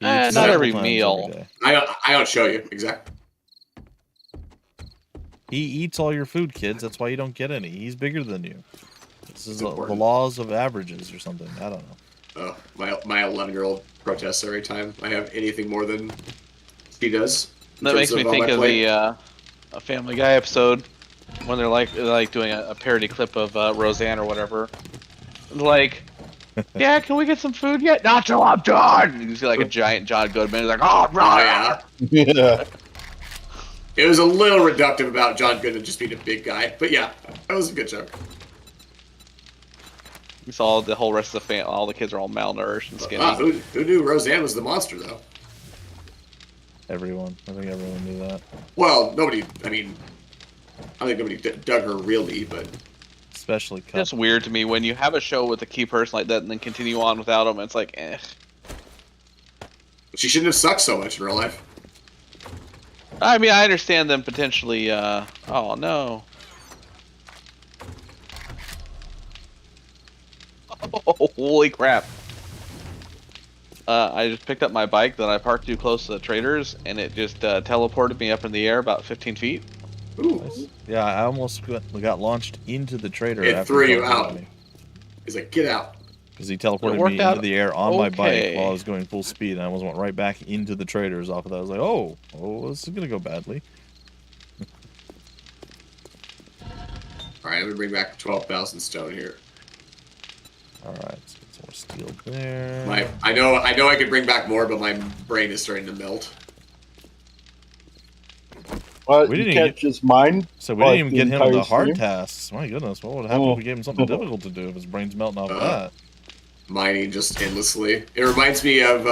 Not several every times meal. day. I don't show you exactly. He eats all your food, kids. That's why you don't get any. He's bigger than you. This is the important. laws of averages or something. I don't know. My 11-year-old protests every time I have anything more than he does. That makes me think of the a Family Guy episode when they're like doing a parody clip of Roseanne or whatever. Like, yeah, can we get some food yet? Not till I'm done. And you see like a giant John Goodman. He's like, oh, right. Yeah. It was a little reductive about John Goodman just being a big guy, but yeah, that was a good joke. We saw the whole rest of the family. All the kids are all malnourished and skinny. Who knew Roseanne was the monster, though? Everyone. I think everyone knew that. Well, nobody. I mean, I think nobody dug her really, but Especially Cup. It's weird to me when you have a show with a key person like that and then continue on without them. It's like, eh. she shouldn't have sucked so much in real life. I mean, I understand them potentially. Oh no. Oh, holy crap. I just picked up my bike that I parked too close to the traders, and it just teleported me up in the air about 15 feet. Ooh. Nice. Yeah, I almost got launched into the trader. It after threw he you teleported out. me. He's like, get out. Because he teleported It worked me out into the air on my bike okay. while I was going full speed, and I almost went right back into the traders off of that. I was like, oh, this is going to go badly. All right, I'm gonna bring back 12,000 stone here. All right, let's get some more steel there. I know I could bring back more, but my brain is starting to melt. Well, We you didn't can't just mine. So we didn't even get him the entire hard stream? tasks. My goodness, what would happen if we gave him something difficult to do if his brain's melting off that? Mining just endlessly. It reminds me of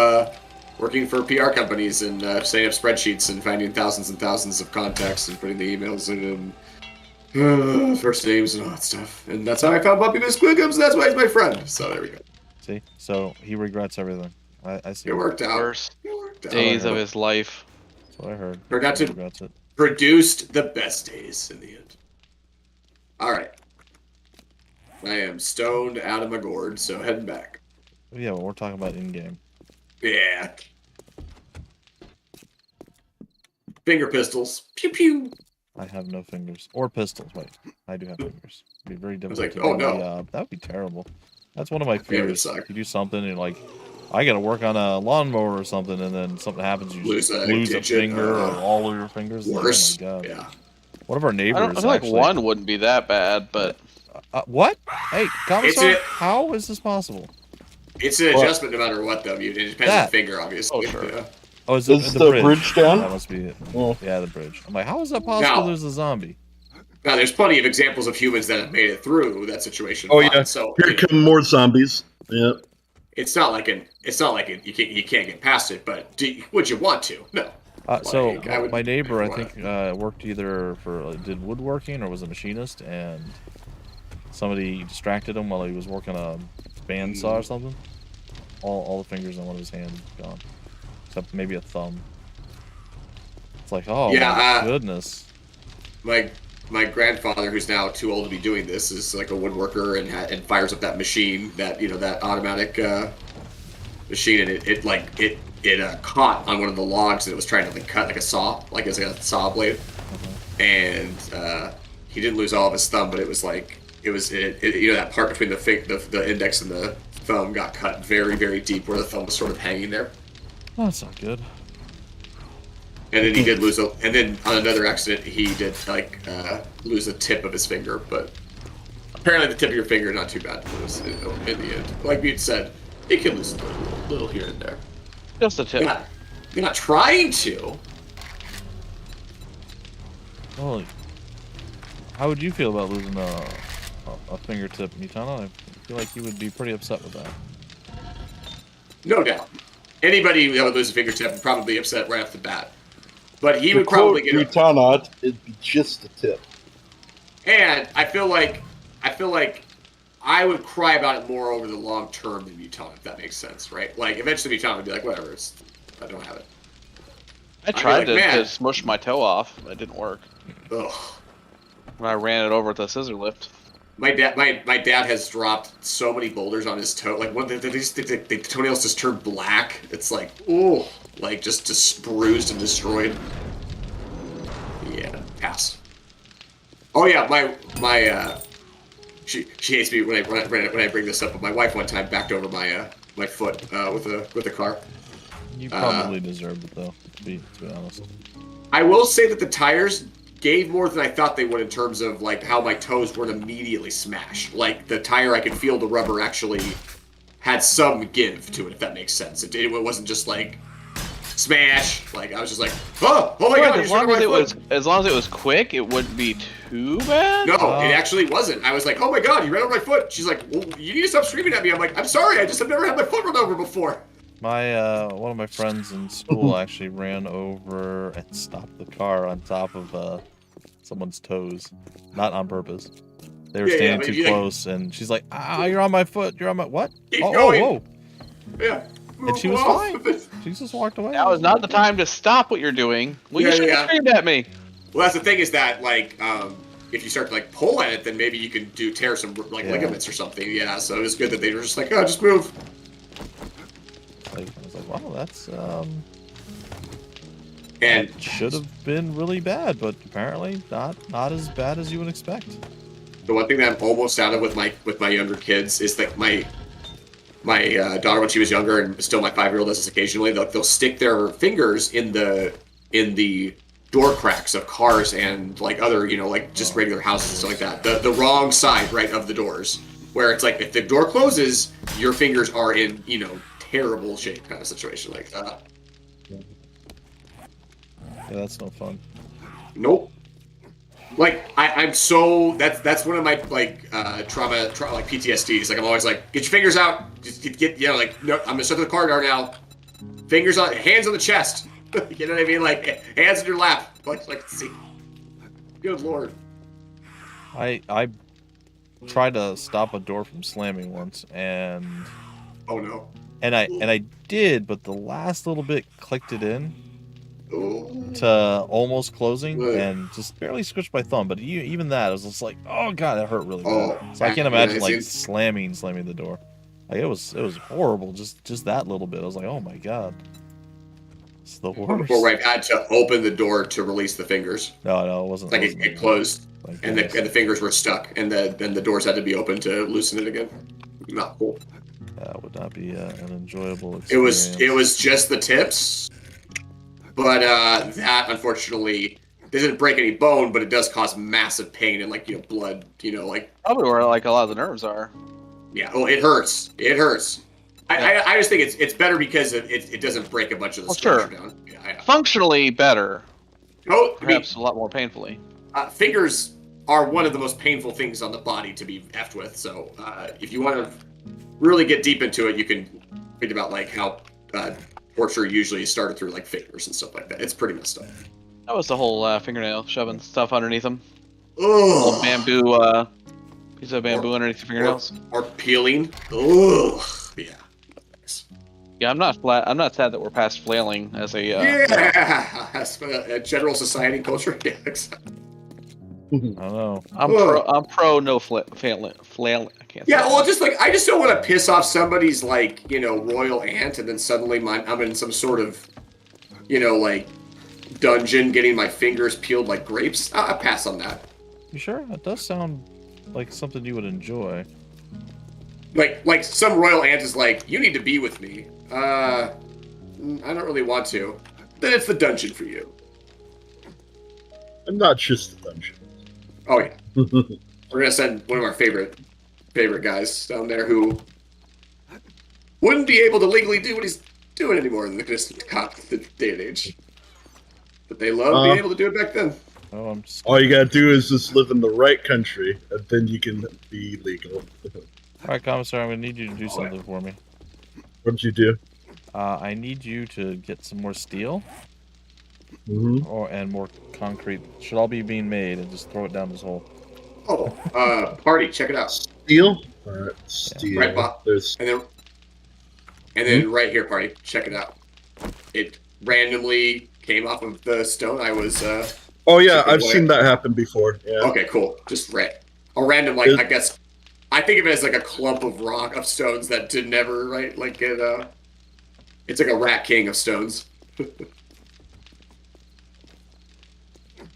working for PR companies and setting up spreadsheets and finding thousands and thousands of contacts and putting the emails in them. First names and all that stuff. And that's how I found Bumpy Miss Quiggums, and that's why he's my friend. So there we go. See? So he regrets everything. I see. It worked out. Worst It worked out. days of his life. That's what I heard. Forgot He to- regrets it. Produced the best days in the end. Alright. I am stoned out of my gourd, so heading back. Yeah, but we're talking about in-game. Yeah. Finger pistols. Pew pew. I have no fingers. Or pistols. Wait, I do have fingers. It'd be very difficult like, to oh, do no. the job. That would be terrible. That's one of my Yeah, it would fears. suck. You do something and like, I gotta work on a lawnmower or something, and then something happens, you Lose just a lose a digit, finger or all of your fingers. Worse. Oh my god. Yeah. One of our I neighbors feel like actually... one wouldn't be that bad, but what? Hey, Commissar, It's how is this possible? It's an adjustment no matter what, though. It depends on That. the finger, obviously. Oh, sure. Yeah. Oh, is Is it the bridge down? That must be it. Oh. Yeah, the bridge. I'm like, how is that possible? Now- There's a zombie. Now, there's plenty of examples of humans that have made it through that situation. Oh fine, yeah. So Here come more zombies. Yeah. it's not like you can't get past it. But would you want to? No. So Like, I would- my neighbor, I I'd think, worked either for did woodworking or was a machinist, and somebody distracted him while he was working bandsaw or something. All the fingers on one of his hands gone, except maybe a thumb. It's like, oh my goodness. My grandfather, who's now too old to be doing this, is like a woodworker and fires up that machine, that that automatic machine, and it caught on one of the logs and it was trying to like cut like a saw, like it was like a saw blade, and he didn't lose all of his thumb, but it was like that part between the index and the thumb got cut very, very deep where the thumb was sort of hanging there. Oh, that's not good. And then he did lose and then on another accident he did like lose the tip of his finger, but apparently the tip of your finger not too bad to lose in the end. Like you said, you can lose a little here and there. Just a tip. You're not trying to. Well, how would you feel about losing a fingertip, Mutana? I feel like you would be pretty upset with that. No doubt. Anybody that would lose a fingertip would probably be upset right off the bat. But he would probably get Mutana, it'd be just the tip. And I feel like I would cry about it more over the long term than Mutana, if that makes sense, right? Like eventually Mutana would be like, whatever, I don't have it. I tried to smush my toe off. It didn't work. Ugh. When I ran it over with a scissor lift. My dad has dropped so many boulders on his toe. Like the toenails just turned black. It's like, ooh, like just bruised and destroyed. Yeah, pass. Oh yeah, my she hates me when I bring this up. But my wife one time backed over my foot with a car. You probably deserved it though, to be honest. I will say that the tires gave more than I thought they would in terms of like how my toes weren't immediately smashed. Like the tire, I could feel the rubber actually had some give to it, if that makes sense. It wasn't just like smash. Like I was just like, oh my god! As long as it was quick, it wouldn't be too bad. No, it actually wasn't. I was like, oh my god, you ran over my foot. She's like, well, you need to stop screaming at me. I'm like, I'm sorry, I just have never had my foot run over before. My one of my friends in school actually ran over and stopped the car on top of someone's toes, not on purpose. They were standing too close, and she's like, you're on my foot. You're on my what? Keep going. Yeah. And she was fine. She just walked away. That was not the time to stop what you're doing. Well, you should have screamed at me. Well, that's the thing is that like if you start to like pull at it, then maybe you can tear some like ligaments or something. Yeah. So it was good that they were just like, just move. I was like, wow, that's and it should have been really bad, but apparently not as bad as you would expect. The one thing that I'm almost out of with my younger kids is that my daughter, when she was younger, and still my 5-year-old does this occasionally, they'll stick their fingers in the door cracks of cars and like other like just regular houses and stuff like that. The wrong side, right, of the doors, where it's like if the door closes, your fingers are in terrible shape kind of situation like that. Yeah, that's no fun. Nope. Like I'm so that's one of my like trauma like PTSDs. Like I'm always like, get your fingers out, just get like no, I'm gonna start the corridor now. Fingers on, hands on the chest. You know what I mean? Like hands in your lap. Like see. Good lord. I tried to stop a door from slamming once, and oh no. And I did, but the last little bit clicked it in to almost closing and just barely squished my thumb. But even that, I was just like, oh god, that hurt really bad. So I can't imagine like slamming the door. Like it was horrible. Just that little bit. I was like, oh my god, it's the worst. Before I had to open the door to release the fingers. No, it wasn't. Like it closed, and the fingers were stuck, and then the doors had to be opened to loosen it again. Not cool. That would not be an enjoyable experience. It was just the tips, but that unfortunately doesn't break any bone, but it does cause massive pain and like blood, like probably where like a lot of the nerves are. Yeah, well, it hurts. It hurts. I just think it's better because it doesn't break a bunch of the structure down. Yeah, functionally better. Oh, perhaps a lot more painfully. Fingers are one of the most painful things on the body to be effed with. So if you want to really get deep into it, you can read about like how torture usually started through like fingers and stuff like that. It's pretty messed up. That was the whole fingernail shoving stuff underneath them. Oh, old bamboo Piece of bamboo underneath your fingernails. Or peeling. Ugh. Yeah. Yeah, I'm not flat. I'm not sad that we're past flailing as a. Yeah. That's a general society culture. Yeah. Exactly. I don't know. I'm pro no flailing. I can't. Yeah, say well, that. just like I just don't want to piss off somebody's like royal aunt, and then suddenly I'm in some sort of like dungeon getting my fingers peeled like grapes. I pass on that. You sure? That does sound like something you would enjoy. Like some royal aunt is like, you need to be with me. I don't really want to. Then it's the dungeon for you. And not just the dungeon. Oh yeah, we're gonna send one of our favorite guys down there who wouldn't be able to legally do what he's doing anymore in this day and age. But they love being able to do it back then. Oh, I'm just... All you gotta do is just live in the right country, and then you can be legal. Alright, Commissar, I'm gonna need you to do something for me. What'd you do? I need you to get some more steel and more concrete. Should all be being made and just throw it down this hole. Oh, party, check it out. Steel? Alright, steel. Right, Bob. There's... And then right here, party, check it out. It randomly came off of the stone I was Oh yeah, I've seen that happen before. Yeah. Okay, cool. Just a random, like, I guess I think of it as like a clump of rock of stones that did never like get it's like a rat king of stones.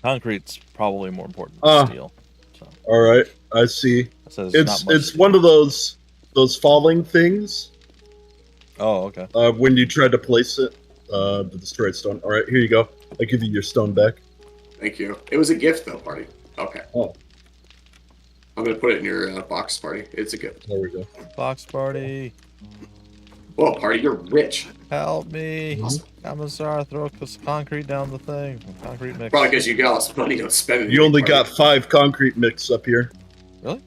Concrete's probably more important than steel. So. Alright, I see. So it's one of those falling things. Oh, okay. When you try to place it, the destroyed stone. Alright, here you go. I give you your stone back. Thank you. It was a gift though, party. Okay. Oh. I'm gonna put it in your box, party. It's a gift. There we go. Box party. Whoa, party, you're rich. Help me. Commissar, throw this concrete down the thing. Concrete mix. Probably because you got all this money, don't spend it. You only got 5 concrete mix up here. Really?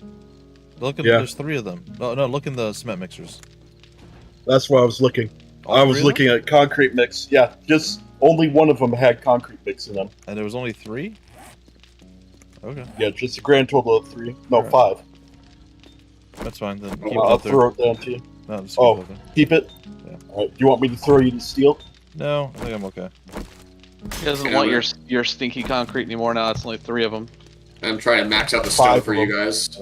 Look at there's 3 of them. No, look in the cement mixers. That's where I was looking. I was looking at concrete mix. Yeah, just only one of them had concrete mix in them. And there was only 3? Okay. Yeah, just a grand total of 3. No, 5. That's fine. Then keep it I'll up there. throw it down to you. No, just keep it up there. Keep it? Yeah. Alright, do you want me to throw you the steel? No, I think I'm okay. He doesn't want your stinky concrete anymore now. It's only 3 of them. I'm trying to max out the stone for you guys.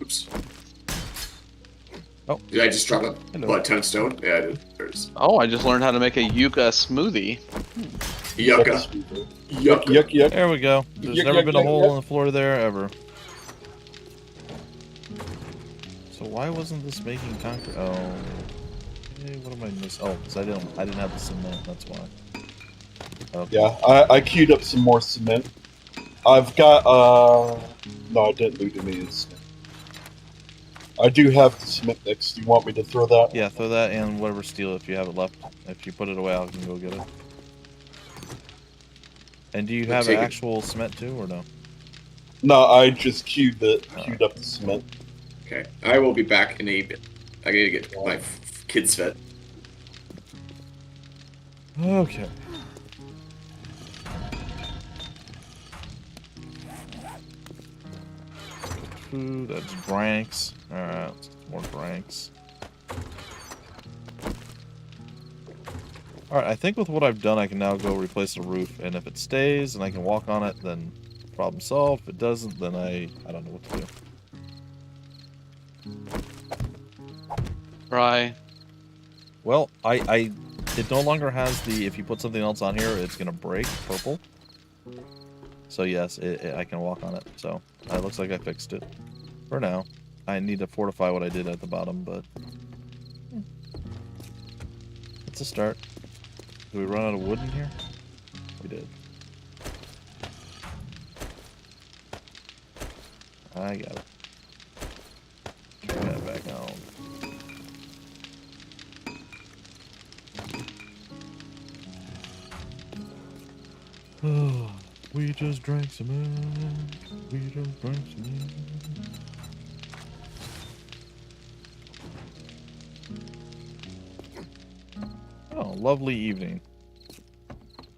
Oops. Oh. Did I just drop a butt ton of stone? Yeah, I did. There it is. Oh, I just learned how to make a yucca smoothie. Yucca. Yuck, yuck, yuck. There we go. There's Yuck, never yuck, been a yuck, hole yuck. in the floor there ever. So why wasn't this making concrete? Oh. Hey, what am I missing? Oh, because I didn't have the cement. That's why. Okay. Yeah, I queued up some more cement. I've got, no, I didn't loot any of the cement. I do have the cement mix. Do you want me to throw that? Yeah, throw that and whatever steel if you have it left. If you put it away, I can go get it. And do you have actual cement too, or no? No, I just queued up the cement. Okay, I will be back in a bit. I gotta get my kids fed. Okay. Food, that's branks. Alright, more branks. Alright, I think with what I've done, I can now go replace the roof, and if it stays and I can walk on it, then problem solved. If it doesn't, then I don't know what to do. Right. Well, it no longer has the, if you put something else on here, it's gonna break, purple. So yes, I can walk on it, so it looks like I fixed it. For now. I need to fortify what I did at the bottom, but it's a start. Did we run out of wood in here? We did. I got it. Turn that back on. We just drank some milk. We just drank some milk. Oh. lovely evening.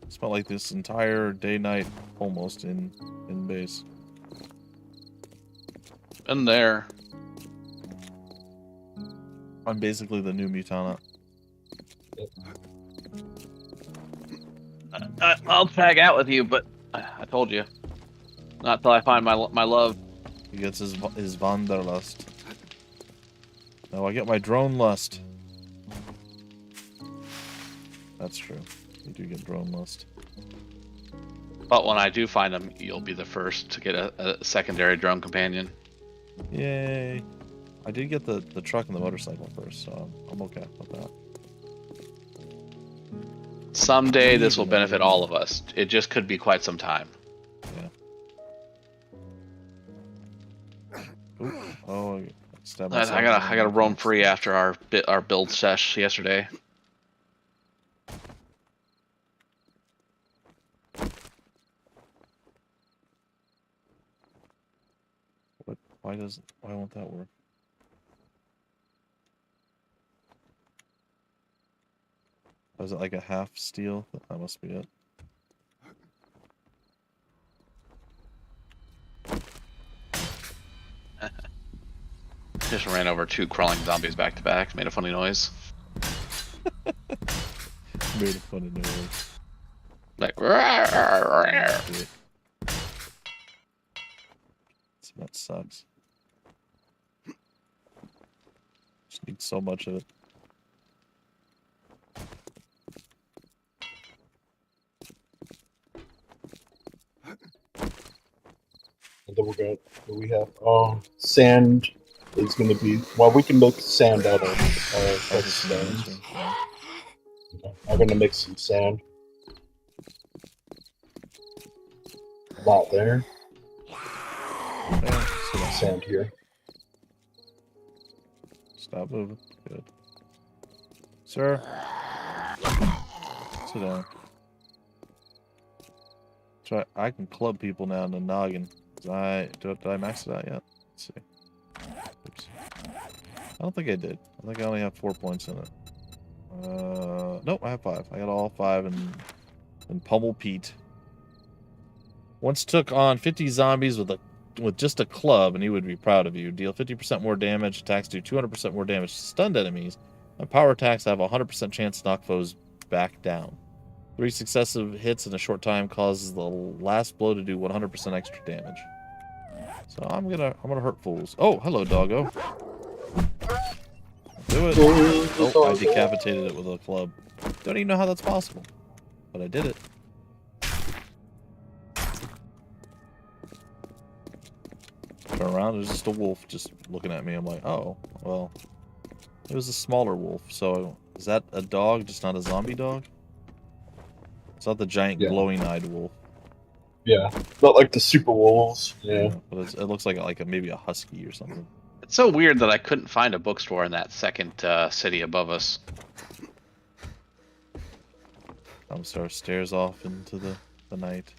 Spent like this entire day-night almost in base. In there. I'm basically the new Mutana. I'll tag out with you, but I told you. Not till I find my love. He gets his Wanderlust. No, I get my drone lust. That's true. You do get drone lust. But when I do find him, you'll be the first to get a secondary drone companion. Yay! I did get the truck and the motorcycle first, so I'm okay with that. Someday this will benefit all of us. It just could be quite some time. Yeah. Ooh. Oh, I gotta roam free after our build sesh yesterday. What? Why won't that work? Was it like a half steel? That must be it. Just ran over 2 crawling zombies back to back. Made a funny noise. Made a funny noise. Like. That sucks. Just need so much of it. And then we have sand is going to be, well, we can make sand out of stones. I'm going to make some sand. A lot there. Yeah, sand here. Stop moving. Good. Sir. Sit down. Try. I can club people now in the noggin. Did I max it out yet? Let's see. Oops. I don't think I did. I think I only have 4 points in it. Nope, I have 5. I got all 5 and pummel Pete. Once took on 50 zombies with just a club, and he would be proud of you. Deal 50% more damage. Attacks do 200% more damage to stunned enemies. And power attacks have a 100% chance to knock foes back down. 3 successive hits in a short time causes the last blow to do 100% extra damage. So I'm gonna hurt fools. Oh, hello, doggo. Do it. Oh, I decapitated it with a club. Don't even know how that's possible, but I did it. Turn around, there's just a wolf just looking at me. I'm like, oh, well, it was a smaller wolf. So is that a dog, just not a zombie dog? It's not the giant glowing-eyed wolf. Yeah, not like the super wolves. Yeah, but it looks like maybe a husky or something. It's so weird that I couldn't find a bookstore in that second city above us. Commissar stares off into the night,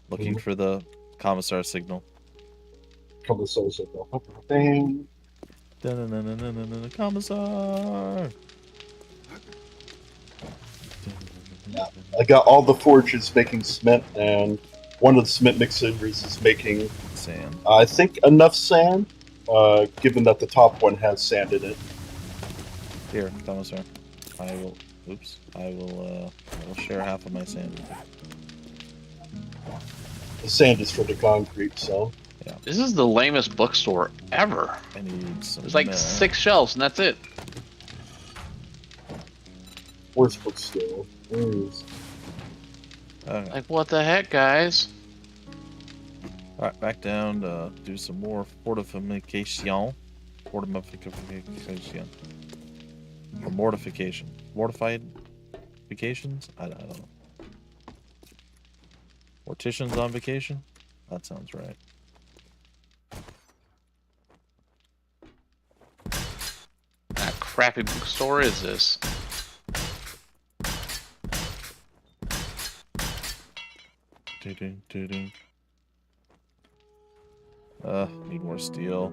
looking for the commissar signal. Commissar signal. Thing. Commissar. I got all the forges making cement, and one of the cement mixers is making sand. I think enough sand, given that the top one has sand in it. Here, Commissar. I will. Oops. I will share half of my sand with you. The sand is for the concrete, so. Yeah. This is the lamest bookstore ever. I need some. There's like 6 shelves, and that's it. Where's bookstore? Like, what the heck, guys? Alright, back down to do some more fortification. Fortification. Or mortification. Mortified vacations? I don't know. Morticians on vacation? That sounds right. What crappy bookstore is this? Need more steel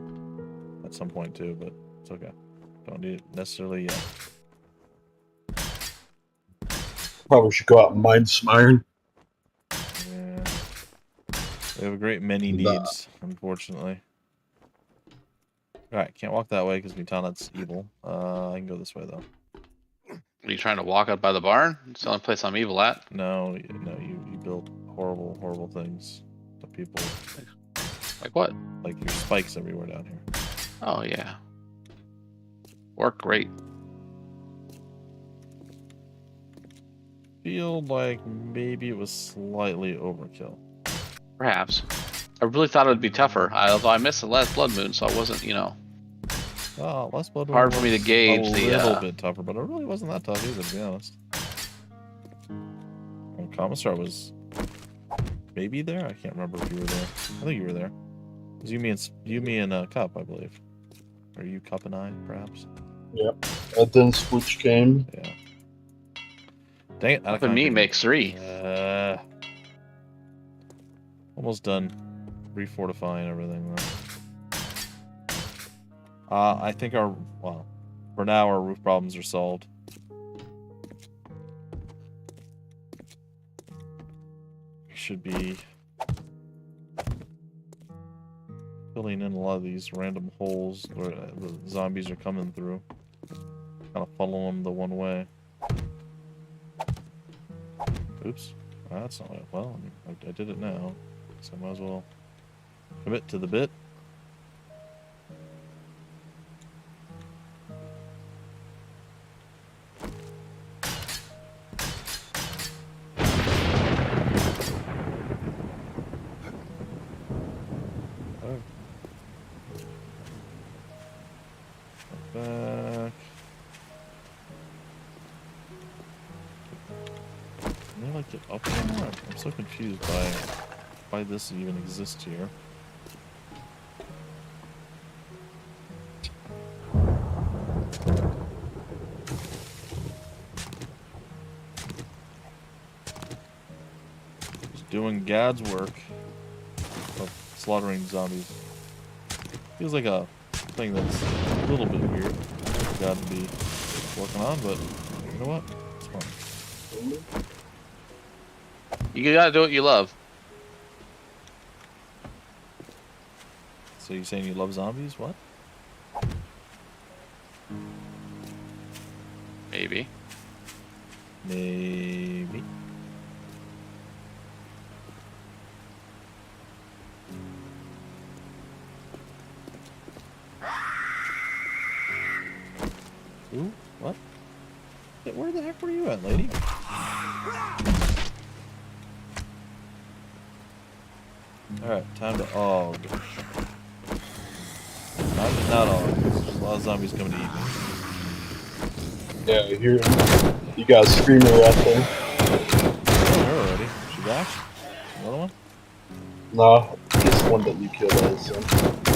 at some point too, but it's okay. Don't need it necessarily yet. Probably should go out and mine some iron. Yeah. We have a great many Nah. needs, unfortunately. Alright, can't walk that way because that's evil. I can go this way though. Are you trying to walk up by the barn? It's the only place I'm evil at. No, you build horrible, horrible things to people. Like what? Like your spikes everywhere down here. Oh yeah. Work great. Feel like maybe it was slightly overkill. Perhaps. I really thought it would be tougher. Although I missed the last blood moon, so I wasn't, Oh, less blood Hard was for me to gauge a the, little bit tougher, but it really wasn't that tough either, to be honest. And Commissar was maybe there. I can't remember if you were there. I think you were there. It was you, me, and Cup, I believe. Or you, Cup, and I, perhaps. Yep. And then Splooch came. Yeah. Dang it! Up and me makes 3. Almost done refortifying everything though. I think for now our roof problems are solved. We should be filling in a lot of these random holes where the zombies are coming through. Kind of funnel them the one way. Oops. That's not it. Well, I did it now, so I might as well commit to the bit. Back. Can I like get up there? I'm so confused by why this even exists here. Just doing Gad's work of slaughtering zombies. Feels like a thing that's a little bit weird for God to be working on, but you know what? It's fun. You gotta do what you love. So you saying you love zombies? What? Maybe. Maybe. Ooh, what? Where the heck were you at, lady? Alright, time to og. Not og. There's a lot of zombies coming to eat me. Yeah, I hear you got a screamer out there. Oh, her already. She back? Another one? No, it's the one that you killed, I assume.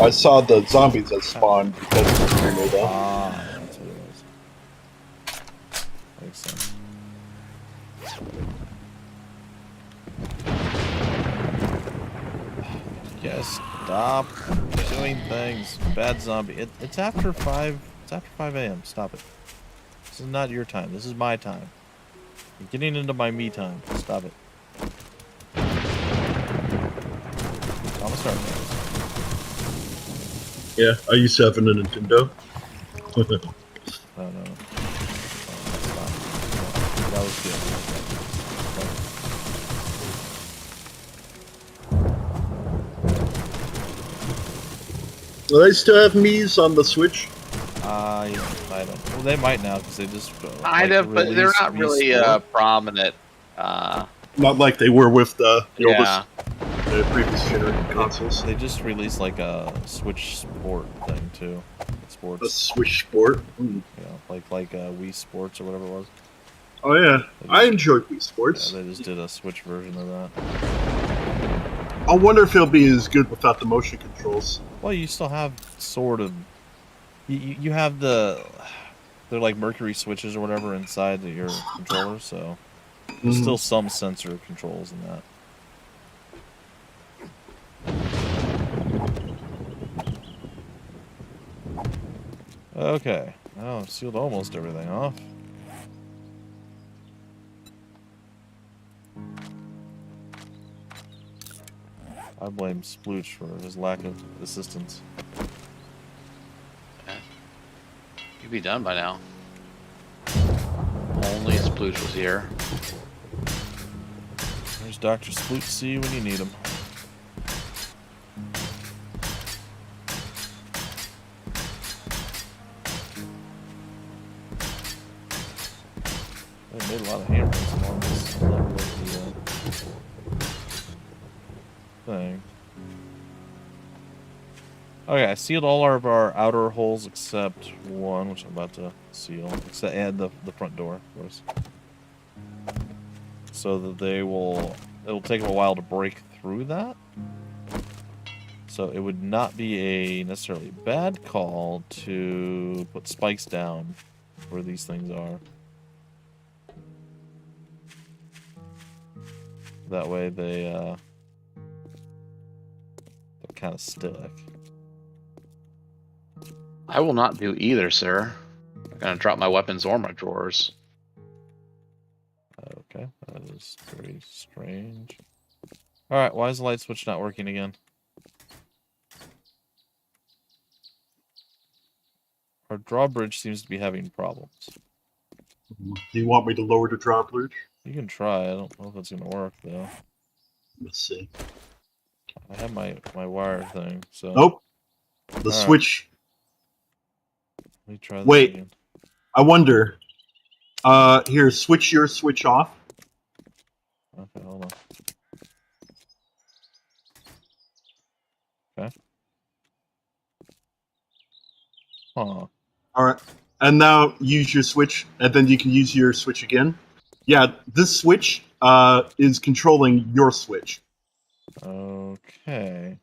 I saw the zombies that spawned because of the screamer, though. Ah, that's what it was. Makes sense. Yes, stop doing things. Bad zombie. It's after 5. It's after 5 a.m. Stop it. This is not your time. This is my time. You're getting into my me time. Stop it. I'm gonna start this. Yeah, I used to have a Nintendo. No. Stop. That was good. Do they still have Mii's on the Switch? I don't. Well, they might now because they just Kind of, but they're not really prominent. Not like they were with the Yeah. the previous generation consoles. They just released like a Switch Sport thing too. Sports. A Switch Sport. You know, like Wii Sports or whatever it was. Oh yeah, I enjoyed Wii Sports. Yeah, they just did a Switch version of that. I wonder if it'll be as good without the motion controls. Well, you still have sort of. You have they're like Mercury switches or whatever inside your controller, so there's still some sensor controls in that. Okay. Oh, I've sealed almost everything off. I blame Splooch for his lack of assistance. Yeah. You'd be done by now. Only Splooch was here. There's Dr. Splooch. See you when you need him. They made a lot of hammers along this level of the thing. Okay, I sealed all of our outer holes except one, which I'm about to seal. Except add the front door, of course. So that it'll take them a while to break through that. So it would not be a necessarily bad call to put spikes down where these things are. That way they kind of stick. I will not do either, sir. I'm gonna drop my weapons or my drawers. Okay, that is very strange. Alright, why is the light switch not working again? Our drawbridge seems to be having problems. Do you want me to lower the drawbridge? You can try, I don't know if it's gonna work though. Let's see. I have my wire thing, so... Nope. The All right. switch. Let me try this Wait. again. I wonder. Here, switch your switch off. Okay, hold on. Okay. Huh. Alright. And now use your switch, and then you can use your switch again. Yeah, this switch is controlling your switch. Okay.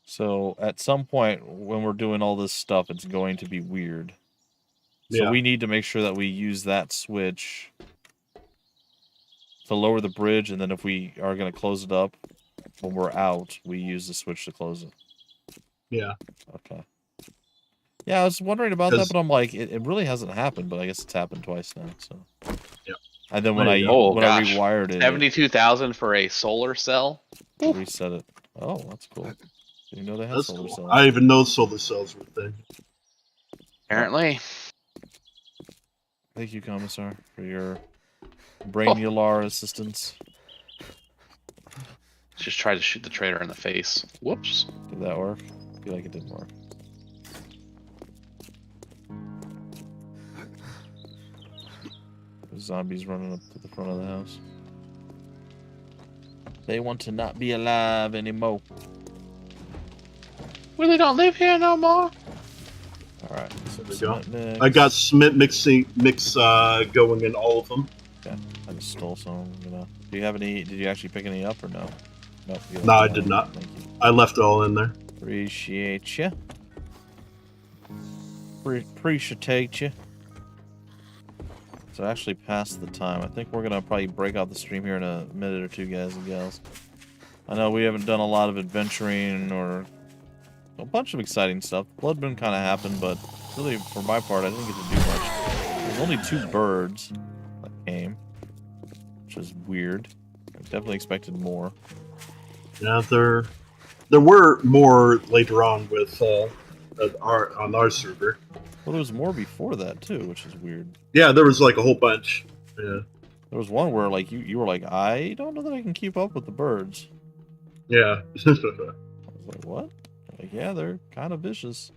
So, at some point, when we're doing all this stuff, it's going to be weird. So Yeah. we need to make sure that we use that switch to lower the bridge, and then if we are going to close it up, when we're out, we use the switch to close it. Yeah. Okay. Yeah, I was wondering about that, 'Cause- but I'm like, it really hasn't happened, but I guess it's happened twice now, so... Yeah. And then when There I you go. when Oh, I gosh. rewired it, 72,000 for a solar cell. it reset it. Oh, that's cool. Didn't know they had That's solar cool. cells. I even know solar cells were a thing. Apparently. Thank you, Commissar, for your brainular assistance. Just tried to shoot the trader in the face. Whoops. Did that work? I feel like it didn't work. There's zombies running up to the front of the house. They want to not be alive anymore. Well, they don't live here no more. Alright, so There we go. cement mix. I got cement mix going in all of them. Okay, I just stole some. Do you have any? Did you actually pick any up or no? Nope. You No, I left did them. not. Thank you. I left it all in there. Appreciate you. Appreciate you. So I actually passed the time. I think we're gonna probably break out the stream here in a minute or two, guys and gals. I know we haven't done a lot of adventuring or a bunch of exciting stuff. Blood Moon kind of happened, but really, for my part, I didn't get to do much. There's only 2 birds that came, which is weird. I definitely expected more. Yeah, there were more later on with on our server. Well, there was more before that too, which is weird. Yeah, there was like a whole bunch. Yeah. There was one where like you were like, I don't know that I can keep up with the birds. Yeah. I was like, what? Like, yeah, they're kind of vicious.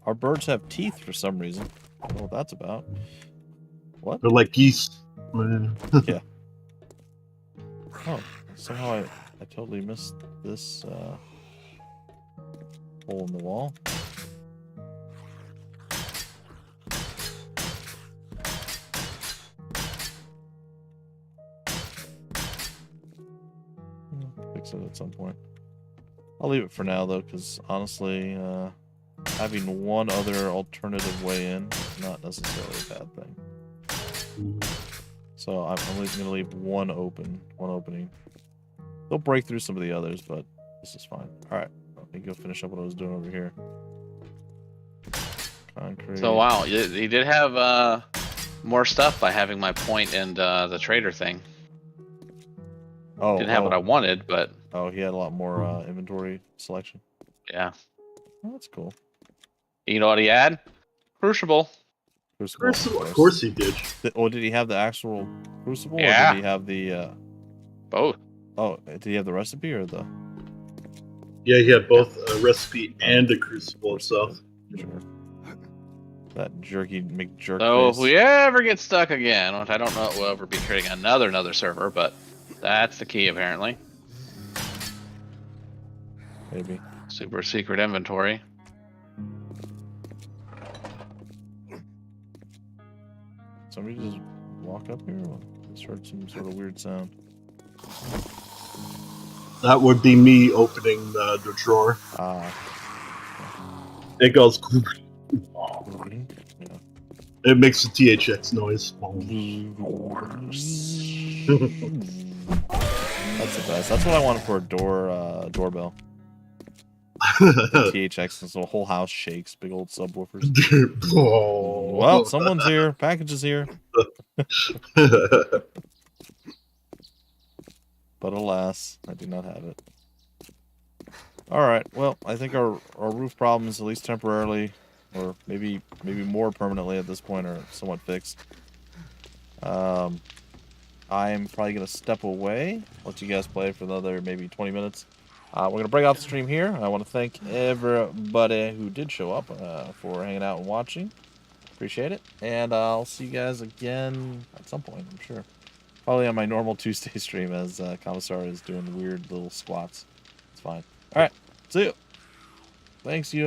Our birds have teeth for some reason. I don't know what that's about. What? They're like geese. Man. Yeah. Oh, somehow I totally missed this hole in the wall. Fix it at some point. I'll leave it for now though, because honestly, having one other alternative way in is not necessarily a bad thing. So I'm going to leave one opening. They'll break through some of the others, but this is fine. All right, let me go finish up what I was doing over here. Concrete. So wow, he did have more stuff by having my point and the trader thing. Oh, Didn't have what I wanted, but Oh, he had a lot more inventory selection. yeah. Oh, that's cool. You know what he had? Crucible. Crucible, Of course he did. Did he have the actual crucible, or Yeah. did he have the? Both. Oh, did he have the recipe or the? Yeah, he had both a recipe and a crucible itself. Sure. That jerky McJerk So if face. we ever get stuck again, which I don't know if we'll ever be creating another server, but that's the key apparently. Maybe. Super secret inventory. Somebody just walk up here? I just heard some sort of weird sound. That would be me opening the drawer. Ah. It goes. Yeah. It makes a THX noise. That's the best. That's what I wanted for a doorbell. THX, and so the whole house shakes. Big old subwoofers. Oh. Well, someone's here. Package is here. But alas, I do not have it. Alright, well, I think our roof problems, at least temporarily, or maybe more permanently at this point, are somewhat fixed. I'm probably going to step away, let you guys play for another maybe 20 minutes. We're going to break off the stream here. I want to thank everybody who did show up for hanging out and watching. Appreciate it. And I'll see you guys again at some point, I'm sure. Probably on my normal Tuesday stream as Commissar is doing weird little squats. It's fine. Alright, see you. Thanks, you.